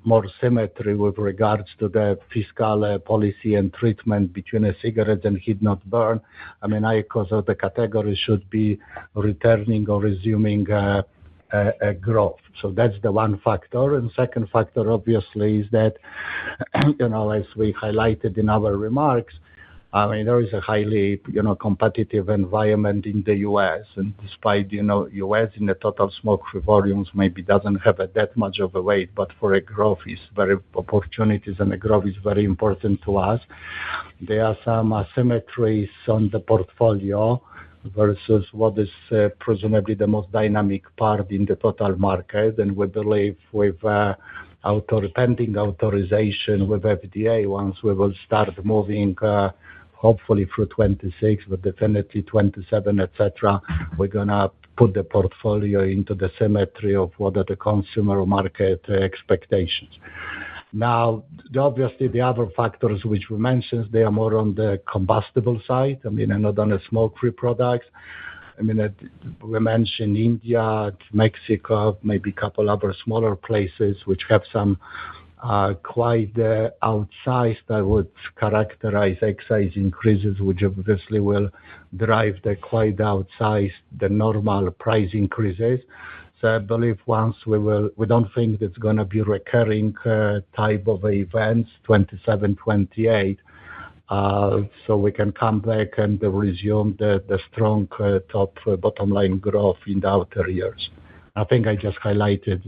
C: more symmetry with regards to the fiscal policy and treatment between a cigarette and heat-not-burn. I mean, IQOS of the category should be returning or resuming a growth. So that's the one factor. And second factor, obviously, is that, as we highlighted in our remarks, I mean, there is a highly, competitive environment in the U.S. And despite, U.S. in the total smoke-free volumes maybe doesn't have that much of a weight, but for a growth is very opportunities, and the growth is very important to us. There are some asymmetries on the portfolio versus what is presumably the most dynamic part in the total market. And we believe with pending authorization with FDA, once we will start moving hopefully through 26, but definitely 27, etc., we're going to put the portfolio into the symmetry of what are the consumer market expectations. Now, obviously, the other factors which we mentioned, they are more on the combustible side. I mean, and not on the smoke-free products. I mean, we mentioned India, Mexico, maybe a couple other smaller places which have some quite outsized, I would characterize, excise increases, which obviously will drive the quite outsized, the normal price increases. So I believe once we don't think it's going to be recurring type of events, 27, 28, so we can come back and resume the strong top bottom line growth in the outer years. I think I just highlighted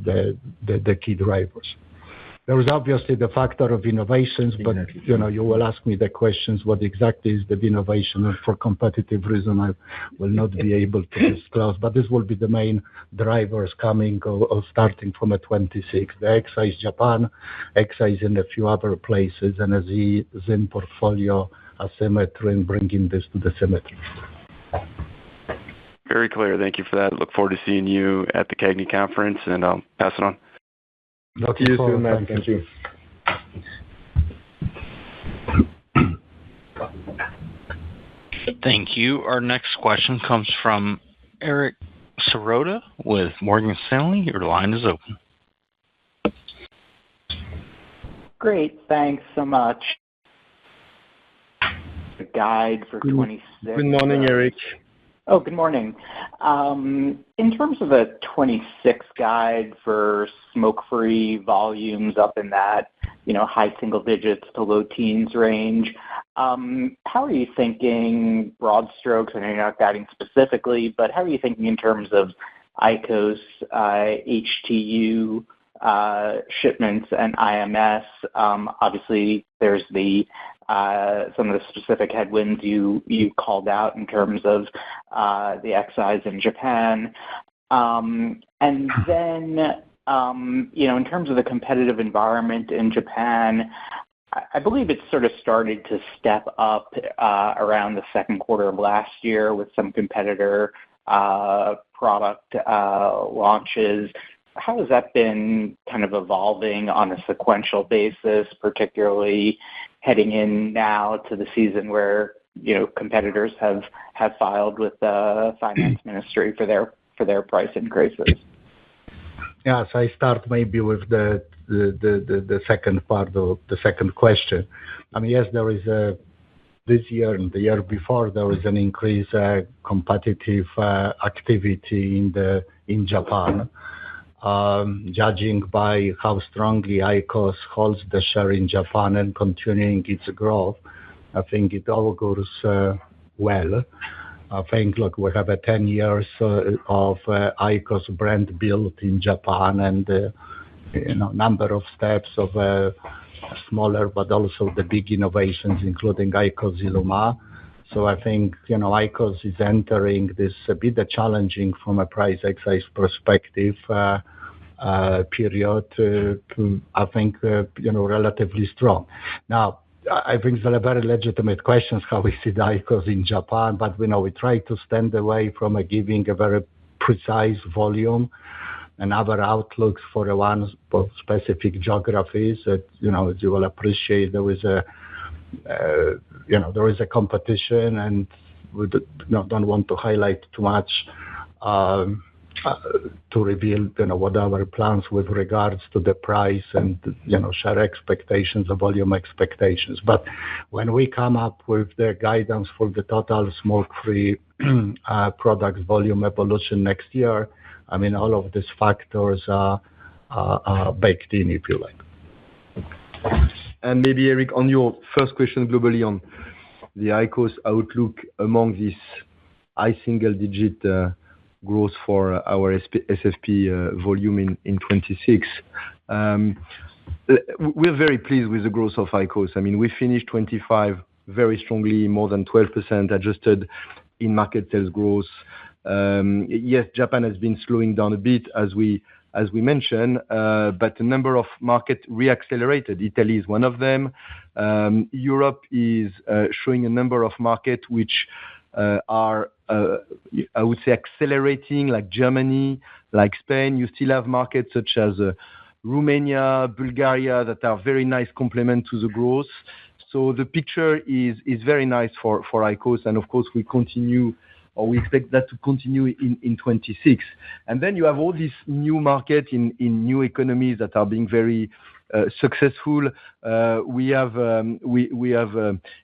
C: the key drivers. There is obviously the factor of innovations, but you will ask me the questions, what exactly is the innovation, and for competitive reason I will not be able to disclose. But this will be the main drivers coming or starting from a 26. The excise Japan, excise in a few other places, and a ZYN portfolio asymmetry and bringing this to the symmetry.
E: Very clear. Thank you for that. Look forward to seeing you at the CAGNY conference, and I'll pass it on.
D: Talk to you soon, Matt. Thank you.
A: Thank you. Our next question comes from Eric Serotta with Morgan Stanley. Your line is open.
F: Great. Thanks so much. The guide for 26.
D: Good morning, Eric.
F: Oh, good morning. In terms of a 26 guide for smoke-free volumes up in that, high single digits to low teens range, how are you thinking broad strokes? I know you're not guiding specifically, but how are you thinking in terms of IQOS, HTU shipments and IMS. Obviously, there's some of the specific headwinds you called out in terms of the excise in Japan. And then, in terms of the competitive environment in Japan, I believe it sort of started to step up around the second quarter of last year with some competitor product launches. How has that been kind of evolving on a sequential basis, particularly heading in now to the season where competitors have filed with the finance ministry for their price increases?
C: Yes, I start maybe with the second part of the second question. I mean, yes, there is this year and the year before there was an increased competitive activity in Japan. Judging by how strongly IQOS holds the share in Japan and continuing its growth, I think it all goes well. I think, look, we have 10 years of IQOS brand built in Japan and number of steps of smaller but also the big innovations, including IQOS ILUMA. So I think IQOS is entering this a bit challenging from a price excise perspective period. I think relatively strong. Now, I think there are very legitimate questions how we see the IQOS in Japan, but we try to stand away from giving a very precise volume and other outlooks for specific geographies. That as you will appreciate, there is a competition, and we don't want to highlight too much to reveal what our plans with regards to the price and share expectations, the volume expectations. But when we come up with the guidance for the total smoke-free products volume evolution next year, I mean, all of these factors are baked in, if you like.
D: And maybe, Eric, on your first question globally on the IQOS outlook among this high single-digit growth for our SFP volume in 26. We're very pleased with the growth of IQOS. I mean, we finished 25 very strongly, more than 12% adjusted in market sales growth. Yes, Japan has been slowing down a bit as we mentioned, but a number of markets reaccelerated. Italy is one of them. Europe is showing a number of markets which are, I would say, accelerating, like Germany, like Spain. You still have markets such as Romania, Bulgaria, that are very nice complement to the growth. So the picture is very nice for IQOS, and of course we expect that to continue in 26. And then you have all these new markets in new economies that are being very successful. We have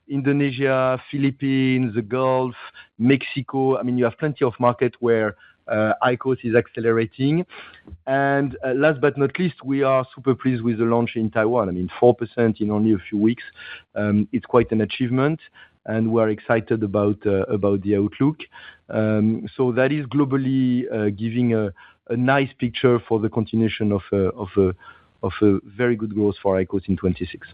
D: Indonesia, Philippines, the Gulf, Mexico. I mean, you have plenty of markets where IQOS is accelerating. And last but not least, we are super pleased with the launch in Taiwan. I mean, 4% in only a few weeks. It's quite an achievement, and we're excited about the outlook. So that is globally giving a nice picture for the continuation of a very good growth for IQOS in 26.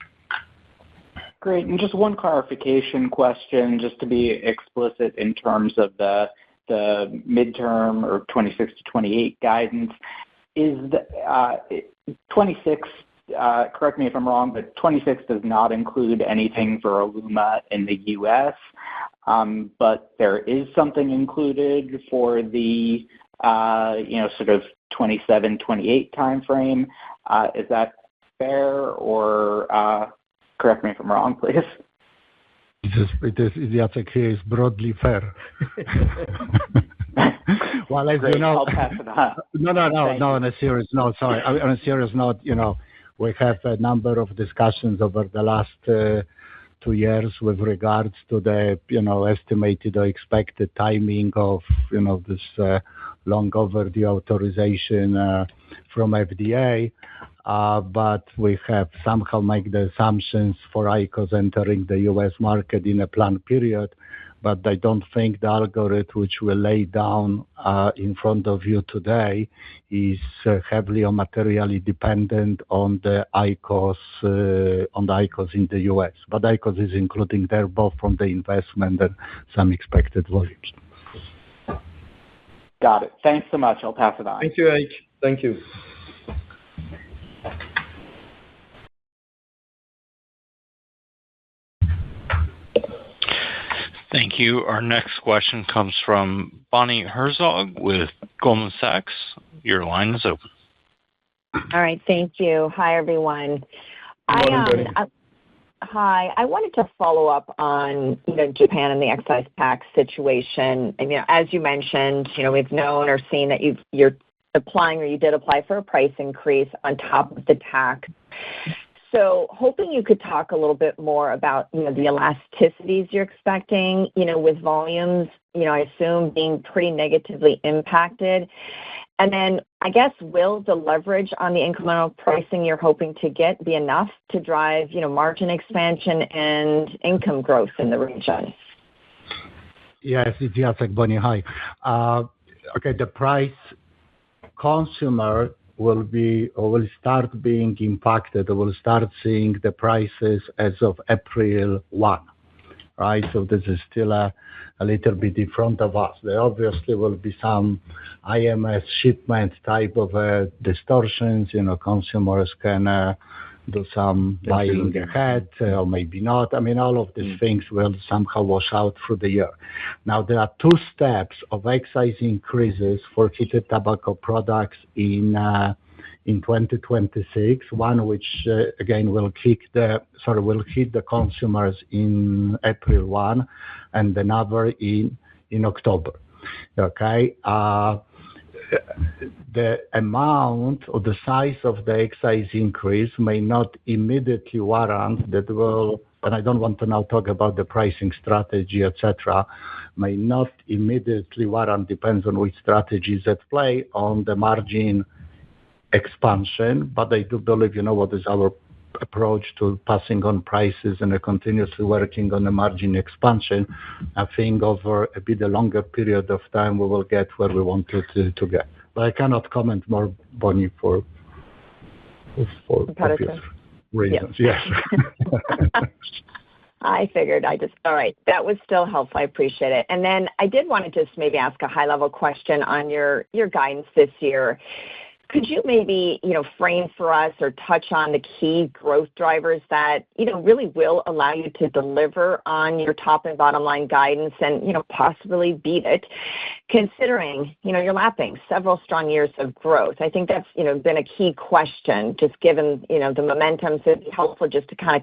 F: Great. And just one clarification question, just to be explicit in terms of the midterm or 26 to 28 guidance. Is the 26, correct me if I'm wrong, but 26 does not include anything for ILUMA in the U.S., but there is something included for the, sort of 27, 28 timeframe. Is that fair, or correct me if I'm wrong, please?
C: It is broadly fair. Well, as
F: Great.
C: you know,
F: I'll pass it on.
C: No. On a serious note, sorry. On a serious note, we have a number of discussions over the last 2 years with regards to the, estimated or expected timing of, this long overdue authorization from FDA. But we have somehow made the assumptions for IQOS entering the U.S. market in a planned period. but I don't think the algorithm which we lay down in front of you today is heavily or materially dependent on the IQOS in the US. But IQOS is including there both from the investment and some expected volumes.
F: Got it. Thanks so much. I'll pass it on.
D: Thank you, Eric. Thank you.
A: Thank you. Our next question comes from Bonnie Herzog with Goldman Sachs. Your line is open.
G: All right. Thank you. Hi, everyone.
D: Good morning,
G: Hi. I wanted to follow up on Japan and the excise tax situation. And as you mentioned, we've known or seen that you're applying or you did apply for a price increase on top of the tax. So hoping you could talk a little bit more about, the elasticities you're expecting, with volumes, I assume being pretty negatively impacted. And then I guess, will the leverage on the incremental pricing you're hoping to get be enough to drive, margin expansion and income growth in the region?
C: Yes, it's Jacek, Bonnie. Hi. Okay, the price consumer will start being impacted, or will start seeing the prices as of April 1, right? So this is still a little bit in front of us. There obviously will be some IMS shipment type of distortions. Consumers can do some buying ahead or maybe not. I mean, all of these things will somehow wash out through the year. Now, there are two steps of excise increases for heated tobacco products in 2026. One which again will hit the consumers in April 1, and another in October. Okay. The amount or the size of the excise increase may not immediately warrant that and I don't want to now talk about the pricing strategy, etc., may not immediately warrant, depends on which strategy is at play, on the margin expansion. But I do believe, what is our approach to passing on prices and continuously working on the margin expansion. I think over a bit a longer period of time, we will get where we wanted to get. But I cannot comment more, Bonnie, for obvious reasons. Yes.
G: I figured all right. That was still helpful. I appreciate it. And then I did want to just maybe ask a high level question on your guidance this year. Could you maybe, frame for us or touch on the key growth drivers that, really will allow you to deliver on your top and bottom line guidance and, possibly beat it, considering, you're lapping several strong years of growth? I think that's, been a key question, just given, the momentum. So it'd be helpful just to kind of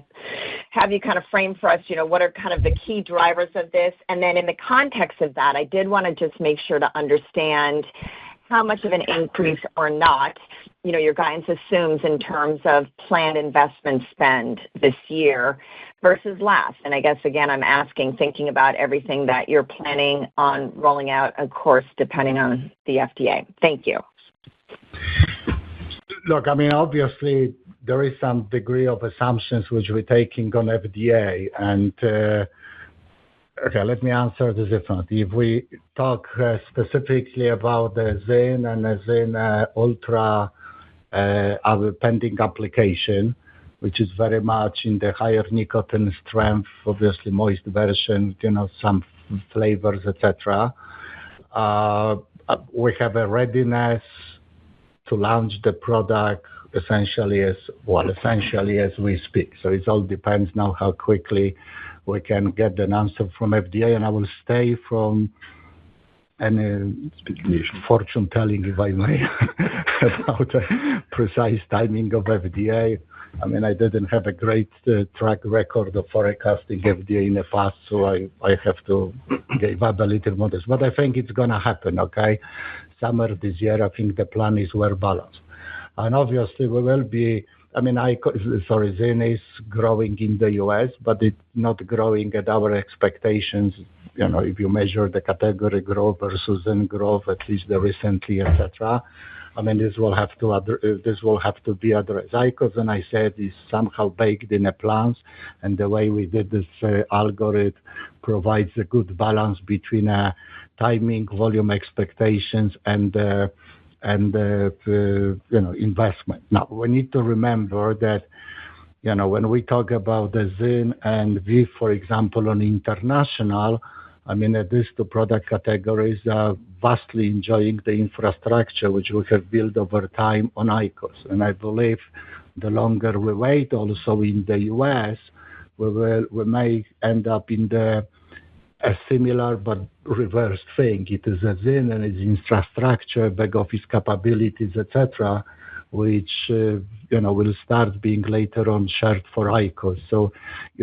G: have you kind of frame for us, what are kind of the key drivers of this? And then in the context of that, I did want to just make sure to understand how much of an increase or not, your guidance assumes in terms of planned investment spend this year versus last. And I guess, again, I'm asking, thinking about everything that you're planning on rolling out, of course, depending on the FDA. Thank you.
C: Look, I mean, obviously, there is some degree of assumptions which we're taking on FDA. And okay, let me answer this differently. If we talk specifically about the ZYN and the ZYN Ultra, our pending application, which is very much in the higher nicotine strength, obviously moist version, some flavors, etc. We have a readiness to launch the product essentially as we speak. So it all depends now how quickly we can get an answer from FDA, and I will stay from any fortune telling, if I may, about the precise timing of FDA. I mean, I didn't have a great track record of forecasting FDA in the past, so I have to give up a little modest. But I think it's going to happen, okay? Summer this year, I think the plan is well balanced. And obviously, we will be, I mean, ZYN is growing in the US, but it's not growing at our expectations. If you measure the category growth versus ZYN growth, at least the recently, etc. I mean, this will have to be addressed. IQOS, and I said, is somehow baked in a plans, and the way we did this algorithm provides a good balance between timing, volume expectations, and investment. Now, we need to remember that, when we talk about the ZYN and VEEV, for example, on international, I mean, these two product categories are vastly enjoying the infrastructure which we have built over time on IQOS. And I believe the longer we wait, also in the US, we may end up in a similar but reverse thing. It is a ZYN and its infrastructure, back office capabilities, etc., which will start being later on shared for IQOS. So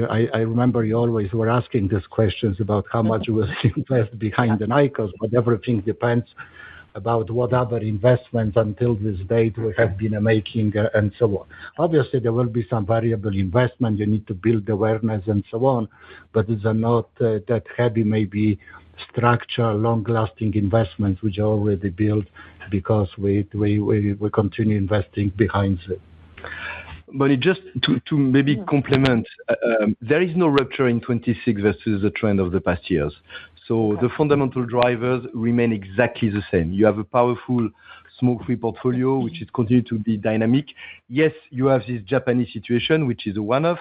C: I remember you always were asking these questions about how much we'll invest behind an IQOS, but everything depends about what other investments until this date we have been making and so on. Obviously, there will be some variable investment. You need to build awareness and so on, but these are not that heavy, maybe structural, long-lasting investments which are already built because we continue investing behind it.
D: But just to maybe complement, there is no rupture in 26 versus the trend of the past years. So the fundamental drivers remain exactly the same. You have a powerful smoke-free portfolio, which is continuing to be dynamic. Yes, you have this Japanese situation, which is a one-off.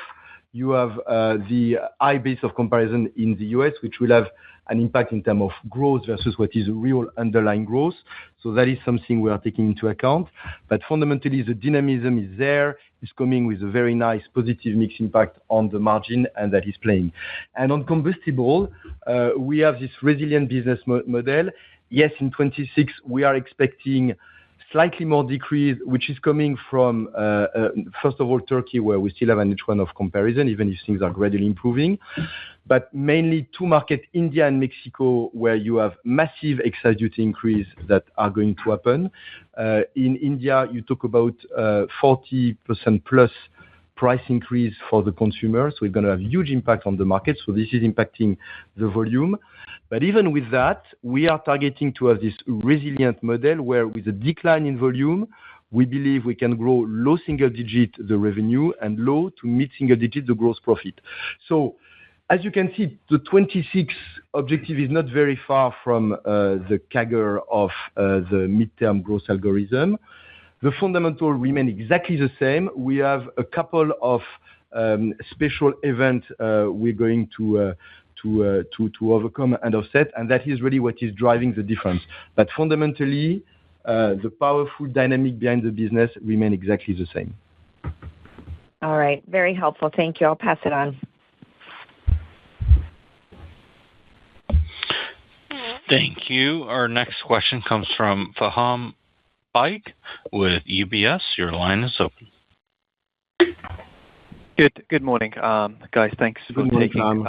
D: You have the high base of comparison in the US, which will have an impact in terms of growth versus what is real underlying growth. So that is something we are taking into account. But fundamentally, the dynamism is there. It's coming with a very nice positive mix impact on the margin, and that is playing. And on combustible, we have this resilient business model. Yes, in 26, we are expecting slightly more decrease, which is coming from, first of all, Turkey, where we still have an H1 of comparison, even if things are gradually improving. But mainly two markets, India and Mexico, where you have massive excise duty increase that are going to happen. In India, you talk about 40% plus price increase for the consumer. So we're going to have huge impact on the market. So this is impacting the volume. But even with that, we are targeting to have this resilient model where with a decline in volume, we believe we can grow low single digit the revenue and low to mid single digit the gross profit. So as you can see, the 26 objective is not very far from the CAGR of the midterm growth algorithm. The fundamental remain exactly the same. We have a couple of special events we're going to overcome and offset, and that is really what is driving the difference. But fundamentally, the powerful dynamic behind the business remain exactly the same.
G: All right. Very helpful. Thank you. I'll pass it on.
A: Thank you. Our next question comes from Faham Baig with UBS. Your line is open.
H: Good morning, guys. Thanks for taking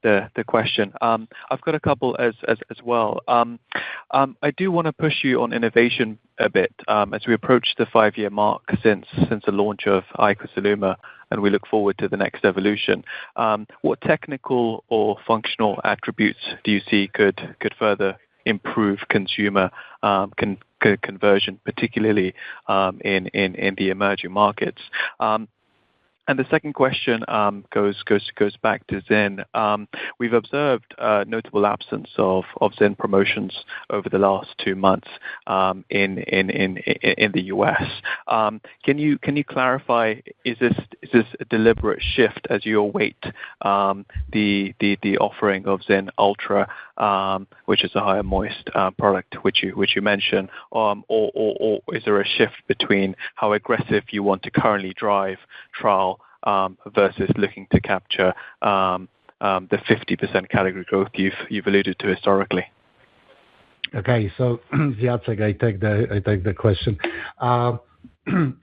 H: the question. I've got a couple as well. I do want to push you on innovation a bit as we approach the 5-year mark since the launch of IQOS ILUMA, and we look forward to the next evolution. What technical or functional attributes do you see could further improve consumer conversion, particularly in the emerging markets? And the second question goes back to ZYN. We've observed a notable absence of ZYN promotions over the last 2 months in the US. Can you clarify? Is this a deliberate shift as you await the offering of ZYN Ultra, which is a higher moist product, which you mentioned, or is there a shift between how aggressive you want to currently drive trial versus looking to capture the 50% category growth you've alluded to historically?
C: Okay, so Jacek, I take the question.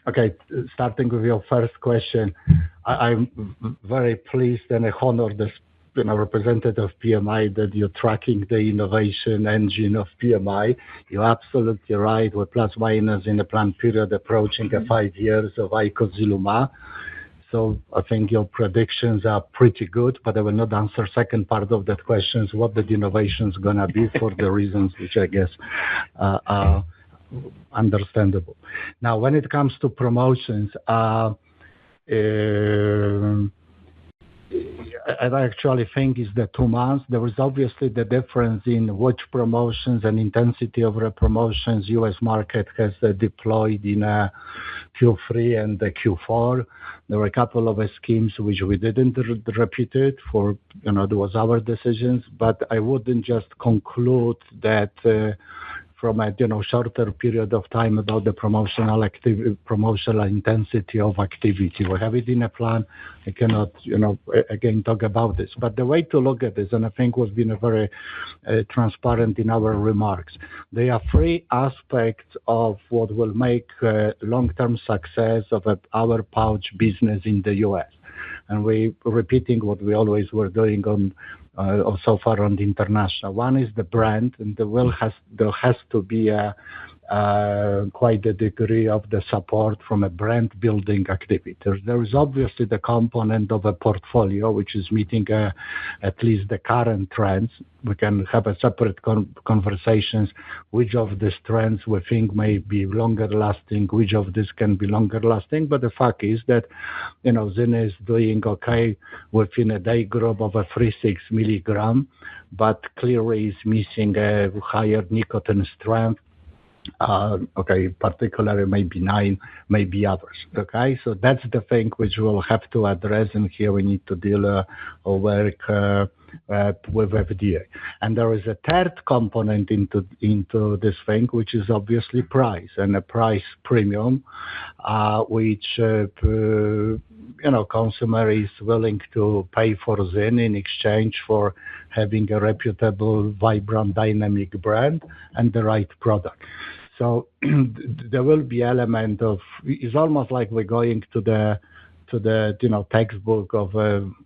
C: Okay, starting with your first question, I'm very pleased and honored as representative of PMI that you're tracking the innovation engine of PMI. You're absolutely right. We're plus minus in the planned period approaching 5 years of IQOS ILUMA. So I think your predictions are pretty good, but I will not answer second part of that question, what the innovation is going to be for the reasons which I guess understandable. Now, when it comes to promotions, I actually think it's the 2 months. There is obviously the difference in which promotions and intensity of the promotions U.S. market has deployed in Q3 and Q4. There were a couple of schemes which we didn't repeat it for, there was our decisions, but I wouldn't just conclude that from a shorter period of time about the promotional intensity of activity. We have it in a plan. I cannot, again, talk about this. But the way to look at this, and I think was been very transparent in our remarks, there are 3 aspects of what will make long-term success of our pouch business in the U.S. And we're repeating what we always were doing on so far on the international. One is the brand, and there has to be quite a degree of the support from a brand building activity. There is obviously the component of a portfolio which is meeting at least the current trends. We can have a separate conversations which of these trends we think may be longer lasting, which of this can be longer lasting. But the fact is that ZYN is doing okay within a day group of a 3-6 milligram, but clearly is missing a higher nicotine strength. Particularly maybe 9, maybe others. So that's the thing which we'll have to address, and here we need to deal or work with FDA. And there is a third component into this thing, which is obviously price, and a price premium, which consumer is willing to pay for ZYN in exchange for having a reputable, vibrant, dynamic brand and the right product. So there will be element of, it's almost like we're going to the textbook of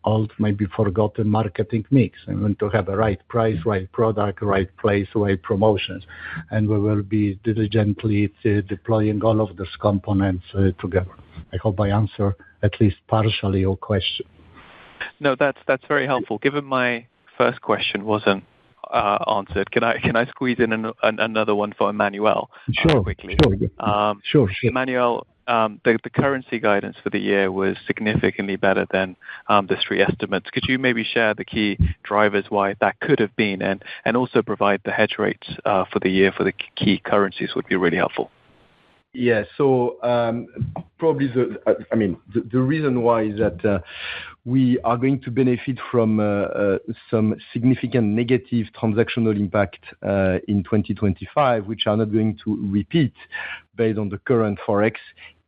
C: old, maybe forgotten marketing mix. And we want to have a right price, right product, right place, right promotions. And we will be diligently deploying all of these components together. I hope I answer at least partially your question.
H: No, that's very helpful. Given my first question wasn't answered, can I squeeze in another one for Emmanuel?
C: Sure.
H: Quickly.
C: Sure.
H: Emmanuel, the currency guidance for the year was significantly better than the Street estimates. Could you maybe share the key drivers why that could have been, and also provide the hedge rates for the year for the key currencies would be really helpful.
D: Yeah. So probably the reason why is that we are going to benefit from some significant negative transactional impact in 2025, which are not going to repeat based on the current Forex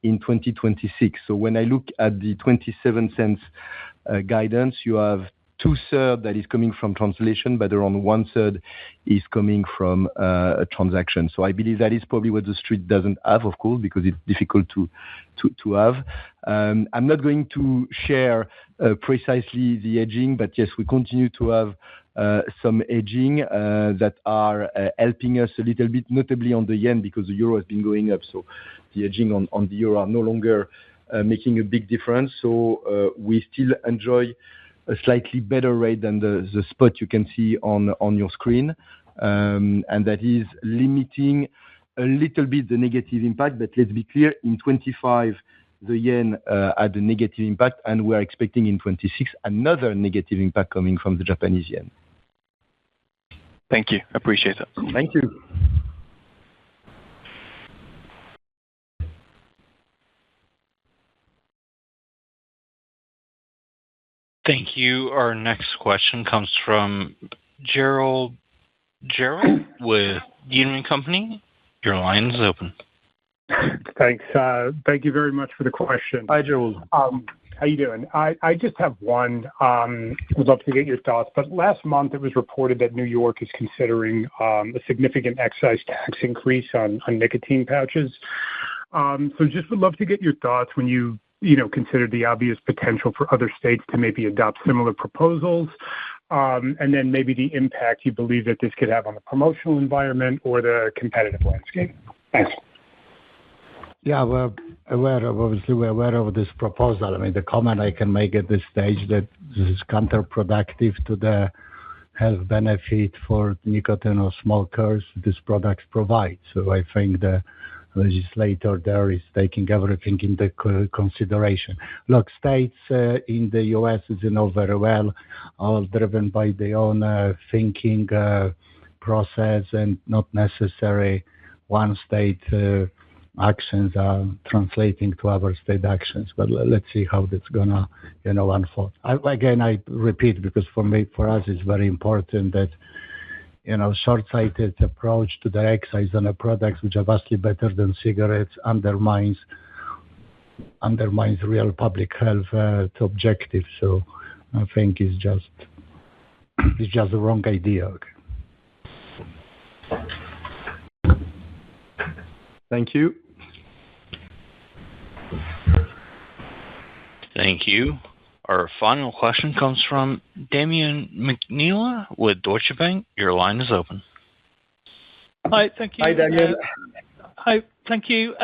D: in 2026. So when I look at the 27 cents guidance, you have 2/3 that is coming from translation, but around 1/3 is coming from a transaction. So I believe that is probably what the Street doesn't have, of course, because it's difficult to have. I'm not going to share precisely the hedging, but yes, we continue to have some hedging that are helping us a little bit, notably on the yen, because the euro has been going up. So the hedging on the euro are no longer making a big difference. So we still enjoy a slightly better rate than the spot you can see on your screen. And that is limiting a little bit the negative impact. But let's be clear, in 25, the yen had a negative impact, and we are expecting in 26 another negative impact coming from the Japanese yen.
H: Thank you. Appreciate it.
D: Thank you.
A: Thank you. Our next question comes from Gerald with Needham & Company. Your line is open.
I: Thanks. Thank you very much for the question.
D: Hi, Gerald.
I: How you doing? I just have one. Would love to get your thoughts. But last month it was reported that New York is considering a significant excise tax increase on nicotine pouches. So just would love to get your thoughts when you consider the obvious potential for other states to maybe adopt similar proposals, and then maybe the impact you believe that this could have on the promotional environment or the competitive landscape. Thanks.
C: Yeah, we're aware of this proposal. I mean, the comment I can make at this stage that this is counterproductive to the health benefit for nicotine or smokers these products provide. So I think the legislator there is taking everything into consideration. Look, states in the U.S., as you know very well, are driven by their own thinking process, and not necessary one state actions are translating to other state actions. But let's see how that's gonna unfold. I repeat, because for us it's very important that short-sighted approach to the excise on a products which are vastly better than cigarettes undermines real public health objectives. So I think it's just the wrong idea. Okay.
D: Thank you.
A: Thank you. Our final question comes from Damian McNeela with Deutsche Bank. Your line is open.
J: Hi, thank you.
D: Hi, Damian.
J: Hi, thank you.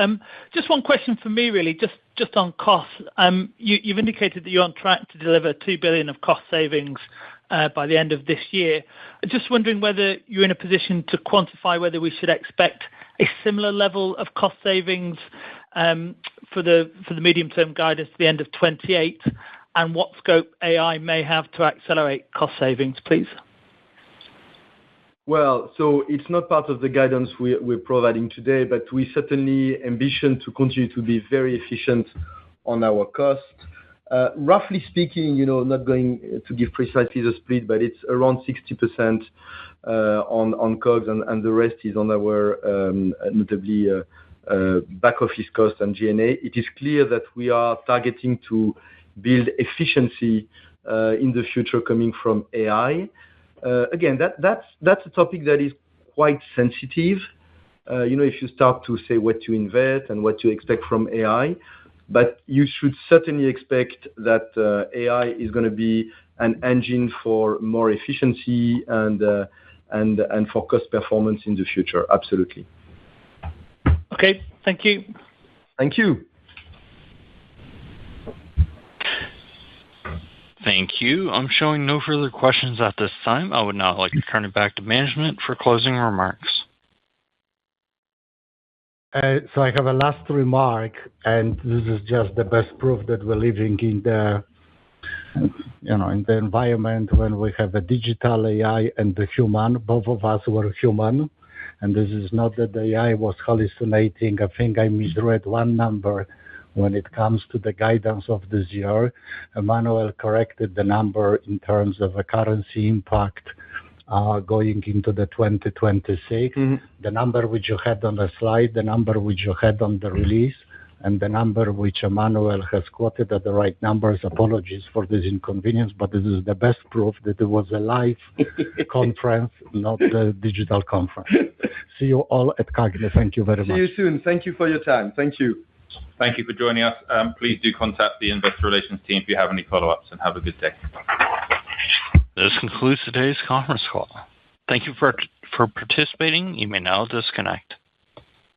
J: Just one question for me, really, just on costs. You've indicated that you're on track to deliver $2 billion of cost savings by the end of this year. Just wondering whether you're in a position to quantify whether we should expect a similar level of cost savings for the medium-term guidance to the end of 28, and what scope AI may have to accelerate cost savings, please.
D: Well, so it's not part of the guidance we're providing today, but we certainly ambition to continue to be very efficient on our cost. Roughly speaking, not going to give precisely the split, but it's around 60% on COGS, and the rest is on our notably back office cost and G&A. It is clear that we are targeting to build efficiency in the future coming from AI. Again, that's a topic that is quite sensitive. If you start to say what to invest and what to expect from AI, but you should certainly expect that AI is going to be an engine for more efficiency and for cost performance in the future. Absolutely.
J: Okay. Thank you.
D: Thank you.
A: Thank you. I'm showing no further questions at this time. I would now like to turn it back to management for closing remarks.
C: So I have a last remark, and this is just the best proof that we're living in the environment when we have a digital AI and the human. Both of us were human, and this is not that the AI was hallucinating. I think I misread one number when it comes to the guidance of this year. Emmanuel corrected the number in terms of a currency impact going into the 2026.
D: Mm-hmm.
C: The number which you had on the slide, the number which you had on the release, and the number which Emmanuel has quoted are the right numbers. Apologies for this inconvenience, but this is the best proof that it was a live conference, not a digital conference. See you all at CAGNY. Thank you very much.
D: See you soon. Thank you for your time. Thank you.
B: Thank you for joining us. Please do contact the investor relations team if you have any follow-ups, and have a good day.
A: This concludes today's conference call. Thank you for participating. You may now disconnect.